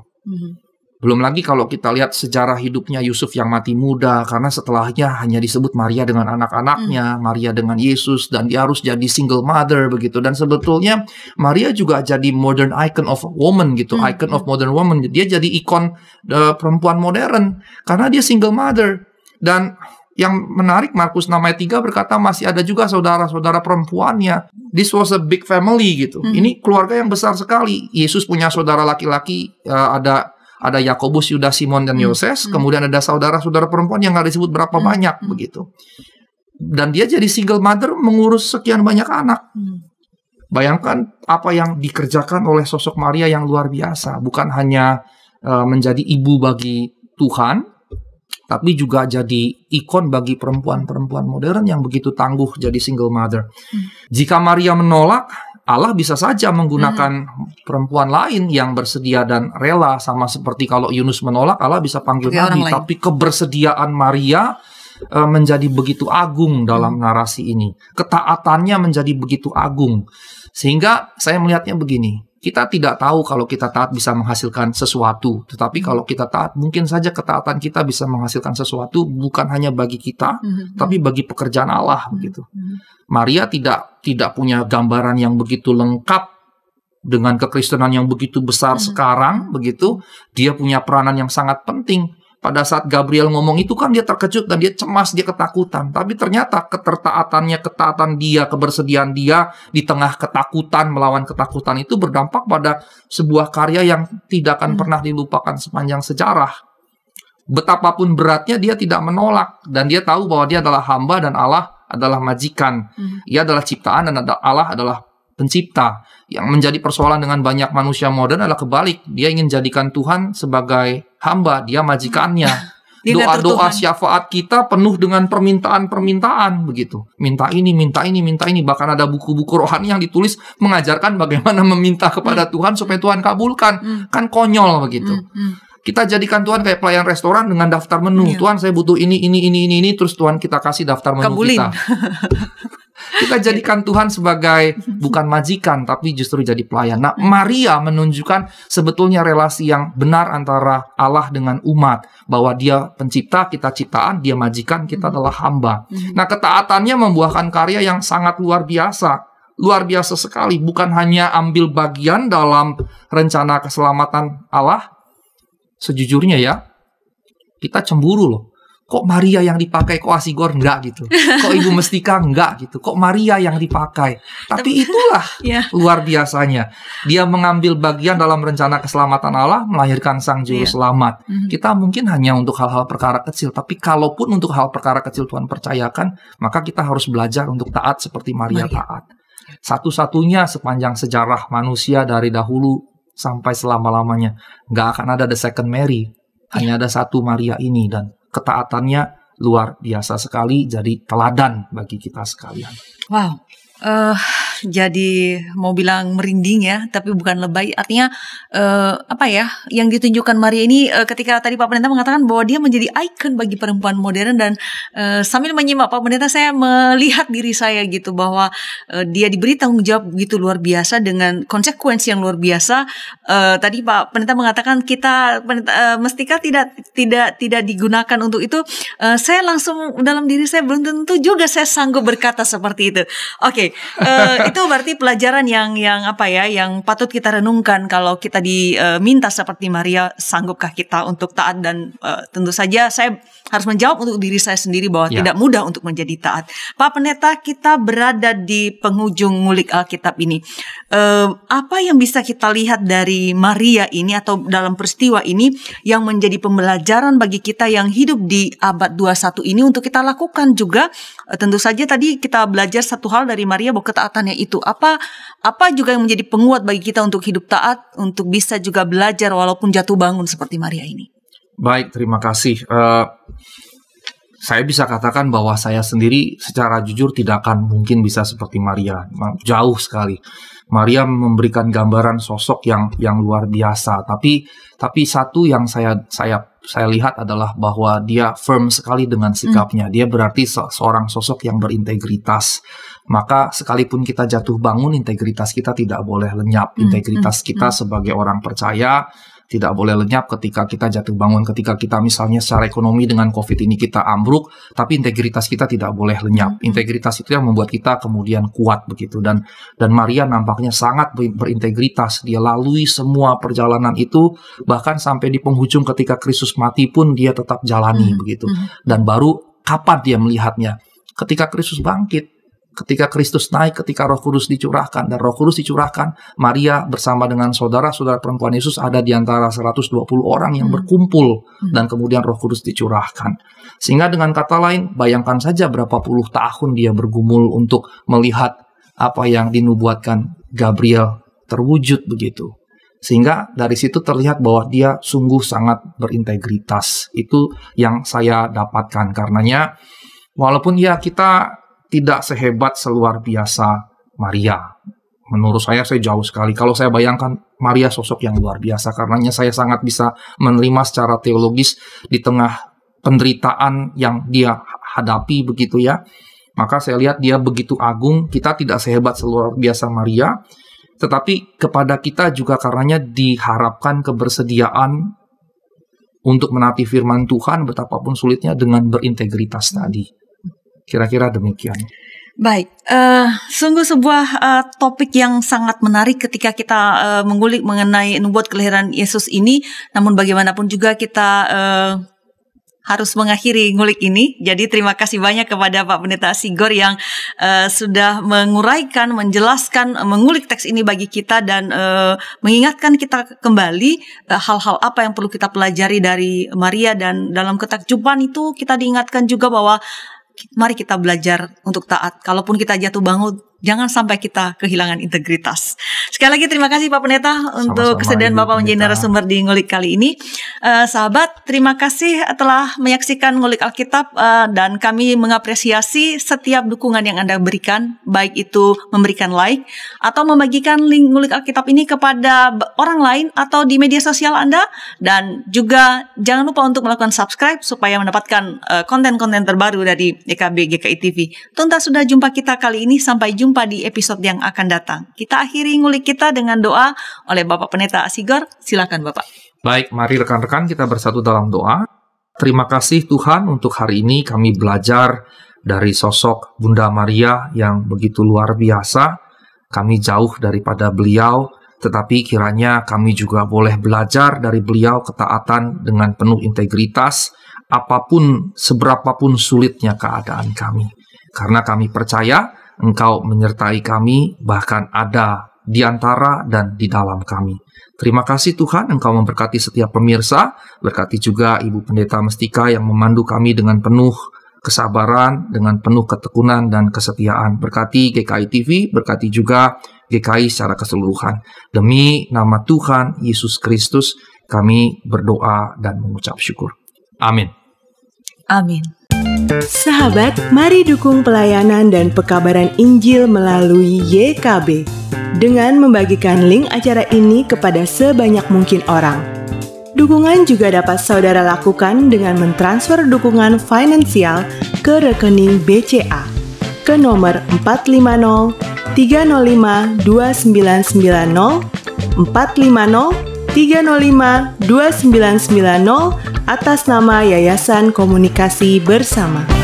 Belum lagi kalau kita lihat sejarah hidupnya Yusuf yang mati muda, karena setelahnya hanya disebut Maria dengan anak-anaknya, Maria dengan Yesus, dan dia harus jadi single mother begitu. Dan sebetulnya Maria juga jadi modern icon of woman gitu, icon of modern woman. Dia jadi ikon perempuan modern karena dia single mother. Dan yang menarik, Markus 6 ayat 3 berkata masih ada juga saudara-saudara perempuannya. This was a big family gitu. Ini keluarga yang besar sekali. Yesus punya saudara laki-laki, ada Yakobus, Yudas, Simon, dan Yoses. Kemudian ada saudara-saudara perempuan yang nggak disebut berapa banyak begitu. Dan dia jadi single mother mengurus sekian banyak anak. Bayangkan apa yang dikerjakan oleh sosok Maria yang luar biasa. Bukan hanya menjadi ibu bagi Tuhan, tapi juga jadi ikon bagi perempuan-perempuan modern yang begitu tangguh jadi single mother. Jika Maria menolak, Allah bisa saja menggunakan perempuan lain yang bersedia dan rela, sama seperti kalau Yunus menolak, Allah bisa panggil Nabi. Tapi kebersediaan Maria menjadi begitu agung dalam narasi ini. Ketaatannya menjadi begitu agung. Sehingga saya melihatnya begini, kita tidak tahu kalau kita taat bisa menghasilkan sesuatu. Tetapi kalau kita taat, mungkin saja ketaatan kita bisa menghasilkan sesuatu bukan hanya bagi kita, tapi bagi pekerjaan Allah begitu. Maria tidak punya gambaran yang begitu lengkap dengan kekristenan yang begitu besar sekarang begitu. Dia punya peranan yang sangat penting. Pada saat Gabriel ngomong itu kan dia terkejut dan dia cemas, dia ketakutan. Tapi ternyata ketaatan dia, kebersediaan dia di tengah ketakutan, melawan ketakutan itu berdampak pada sebuah karya yang tidak akan pernah dilupakan sepanjang sejarah. Betapapun beratnya dia tidak menolak. Dan dia tahu bahwa dia adalah hamba dan Allah adalah majikan. Ia adalah ciptaan dan Allah adalah pencipta. Yang menjadi persoalan dengan banyak manusia modern adalah kebalik. Dia ingin jadikan Tuhan sebagai hamba, dia majikannya. Doa-doa syafaat kita penuh dengan permintaan-permintaan begitu. Minta ini, minta ini, minta ini. Bahkan ada buku-buku rohani yang ditulis mengajarkan bagaimana meminta kepada Tuhan supaya Tuhan kabulkan. Kan konyol begitu. Kita jadikan Tuhan kayak pelayan restoran dengan daftar menu. Tuhan, saya butuh ini, terus Tuhan kita kasih daftar menu kita. Kita jadikan Tuhan sebagai bukan majikan, tapi justru jadi pelayan. Nah, Maria menunjukkan sebetulnya relasi yang benar antara Allah dengan umat. Bahwa dia pencipta, kita ciptaan, dia majikan, kita adalah hamba. Nah, ketaatannya membuahkan karya yang sangat luar biasa. Luar biasa sekali. Bukan hanya ambil bagian dalam rencana keselamatan Allah. Sejujurnya ya, kita cemburu loh. Kok Maria yang dipakai, kok Asigor enggak gitu. Kok Ibu Mestika enggak gitu. Kok Maria yang dipakai. Tapi itulah luar biasanya. Dia mengambil bagian dalam rencana keselamatan Allah, melahirkan Sang Juru Selamat. Kita mungkin hanya untuk hal-hal perkara kecil. Tapi kalaupun untuk hal perkara kecil Tuhan percayakan, maka kita harus belajar untuk taat seperti Maria taat. Satu-satunya sepanjang sejarah manusia dari dahulu sampai selama-lamanya. Nggak akan ada the second Mary. Hanya ada satu Maria ini, dan ketaatannya luar biasa sekali, jadi teladan bagi kita sekalian. Wow, jadi mau bilang merinding ya, tapi bukan lebay. Artinya apa ya, yang ditunjukkan Maria ini ketika tadi Pak Pendeta mengatakan bahwa dia menjadi ikon bagi perempuan modern, dan sambil menyimak Pak Pendeta saya melihat diri saya gitu, bahwa dia diberi tanggung jawab begitu luar biasa dengan konsekuensi yang luar biasa. Tadi Pak Pendeta mengatakan kita Mestika tidak digunakan untuk itu. Saya langsung dalam diri saya belum tentu juga saya sanggup berkata seperti itu. Oke. Itu berarti pelajaran yang apa ya, yang patut kita renungkan. Kalau kita diminta seperti Maria, sanggupkah kita untuk taat? Dan tentu saja saya harus menjawab untuk diri saya sendiri bahwa tidak mudah untuk menjadi taat. Pak Pendeta, kita berada di penghujung ngulik Alkitab ini. Apa yang bisa kita lihat dari Maria ini atau dalam peristiwa ini yang menjadi pembelajaran bagi kita yang hidup di abad 21 ini untuk kita lakukan juga? Tentu saja tadi kita belajar satu hal dari Maria, bahwa ketaatannya itu apa juga yang menjadi penguat bagi kita untuk hidup taat, untuk bisa juga belajar walaupun jatuh bangun seperti Maria ini. Baik, terima kasih. Saya bisa katakan bahwa saya sendiri secara jujur tidak akan mungkin bisa seperti Maria, jauh sekali. Maria memberikan gambaran sosok yang luar biasa, tapi satu yang saya lihat adalah bahwa dia firm sekali dengan sikapnya. Dia berarti seorang sosok yang berintegritas. Maka sekalipun kita jatuh bangun, integritas kita tidak boleh lenyap. Integritas kita sebagai orang percaya tidak boleh lenyap ketika kita jatuh bangun. Ketika kita misalnya secara ekonomi dengan COVID ini kita ambruk, tapi integritas kita tidak boleh lenyap. Integritas itu yang membuat kita kemudian kuat begitu. Dan Maria nampaknya sangat berintegritas. Dia lalui semua perjalanan itu, bahkan sampai di penghujung ketika Kristus mati pun dia tetap jalani begitu. Dan baru kapan dia melihatnya? Ketika Kristus bangkit. Ketika Kristus naik, ketika Roh Kudus dicurahkan, dan Roh Kudus dicurahkan, Maria bersama dengan saudara-saudara perempuan Yesus ada di antara 120 orang yang berkumpul, dan kemudian Roh Kudus dicurahkan. Sehingga dengan kata lain, bayangkan saja berapa puluh tahun dia bergumul untuk melihat apa yang dinubuatkan Gabriel terwujud begitu. Sehingga dari situ terlihat bahwa dia sungguh sangat berintegritas. Itu yang saya dapatkan. Karenanya, walaupun ya kita tidak sehebat seluar biasa Maria. Menurut saya jauh sekali. Kalau saya bayangkan Maria sosok yang luar biasa, karenanya saya sangat bisa menerima secara teologis di tengah penderitaan yang dia hadapi begitu ya. Maka saya lihat dia begitu agung. Kita tidak sehebat seluar biasa Maria, tetapi kepada kita juga karenanya diharapkan kebersediaan untuk menaati firman Tuhan betapapun sulitnya dengan berintegritas tadi. Kira-kira demikian. Baik, sungguh sebuah topik yang sangat menarik ketika kita mengulik mengenai nubuat kelahiran Yesus ini. Namun bagaimanapun juga kita harus mengakhiri ngulik ini. Jadi terima kasih banyak kepada Pak Pendeta Asigor yang sudah menguraikan, menjelaskan, mengulik teks ini bagi kita dan mengingatkan kita kembali hal-hal apa yang perlu kita pelajari dari Maria. Dan dalam ketakjuban itu kita diingatkan juga bahwa mari kita belajar untuk taat. Kalaupun kita jatuh bangun, jangan sampai kita kehilangan integritas. Sekali lagi terima kasih Pak Pendeta untuk kesediaan Bapak menjadi narasumber di Ngulik kali ini. Sahabat, terima kasih telah menyaksikan Ngulik Alkitab dan kami mengapresiasi setiap dukungan yang Anda berikan, baik itu memberikan like atau membagikan link Ngulik Alkitab ini kepada orang lain atau di media sosial Anda, dan juga jangan lupa untuk melakukan subscribe supaya mendapatkan konten-konten terbaru dari YKB GKI TV. Tuntas sudah jumpa kita kali ini, sampai jumpa di episode yang akan datang. Kita akhiri ngulik kita dengan doa oleh Bapak Pendeta Asigor. Silakan Bapak. Baik, mari rekan-rekan kita bersatu dalam doa. Terima kasih Tuhan untuk hari ini kami belajar dari sosok Bunda Maria yang begitu luar biasa. Kami jauh daripada beliau, tetapi kiranya kami juga boleh belajar dari beliau ketaatan dengan penuh integritas, apapun, seberapapun sulitnya keadaan kami. Karena kami percaya Engkau menyertai kami, bahkan ada di antara dan di dalam kami. Terima kasih Tuhan, Engkau memberkati setiap pemirsa, berkati juga Ibu Pendeta Mestika yang memandu kami dengan penuh kesabaran, dengan penuh ketekunan dan kesetiaan. Berkati GKI TV, berkati juga GKI secara keseluruhan. Demi nama Tuhan Yesus Kristus, kami berdoa dan mengucap syukur. Amin. Amin. Sahabat, mari dukung pelayanan dan pekabaran Injil melalui YKB dengan membagikan link acara ini kepada sebanyak mungkin orang. Dukungan juga dapat saudara lakukan dengan mentransfer dukungan finansial ke rekening BCA ke nomor 450 305 2990 450 305 2990 atas nama Yayasan Komunikasi Bersama.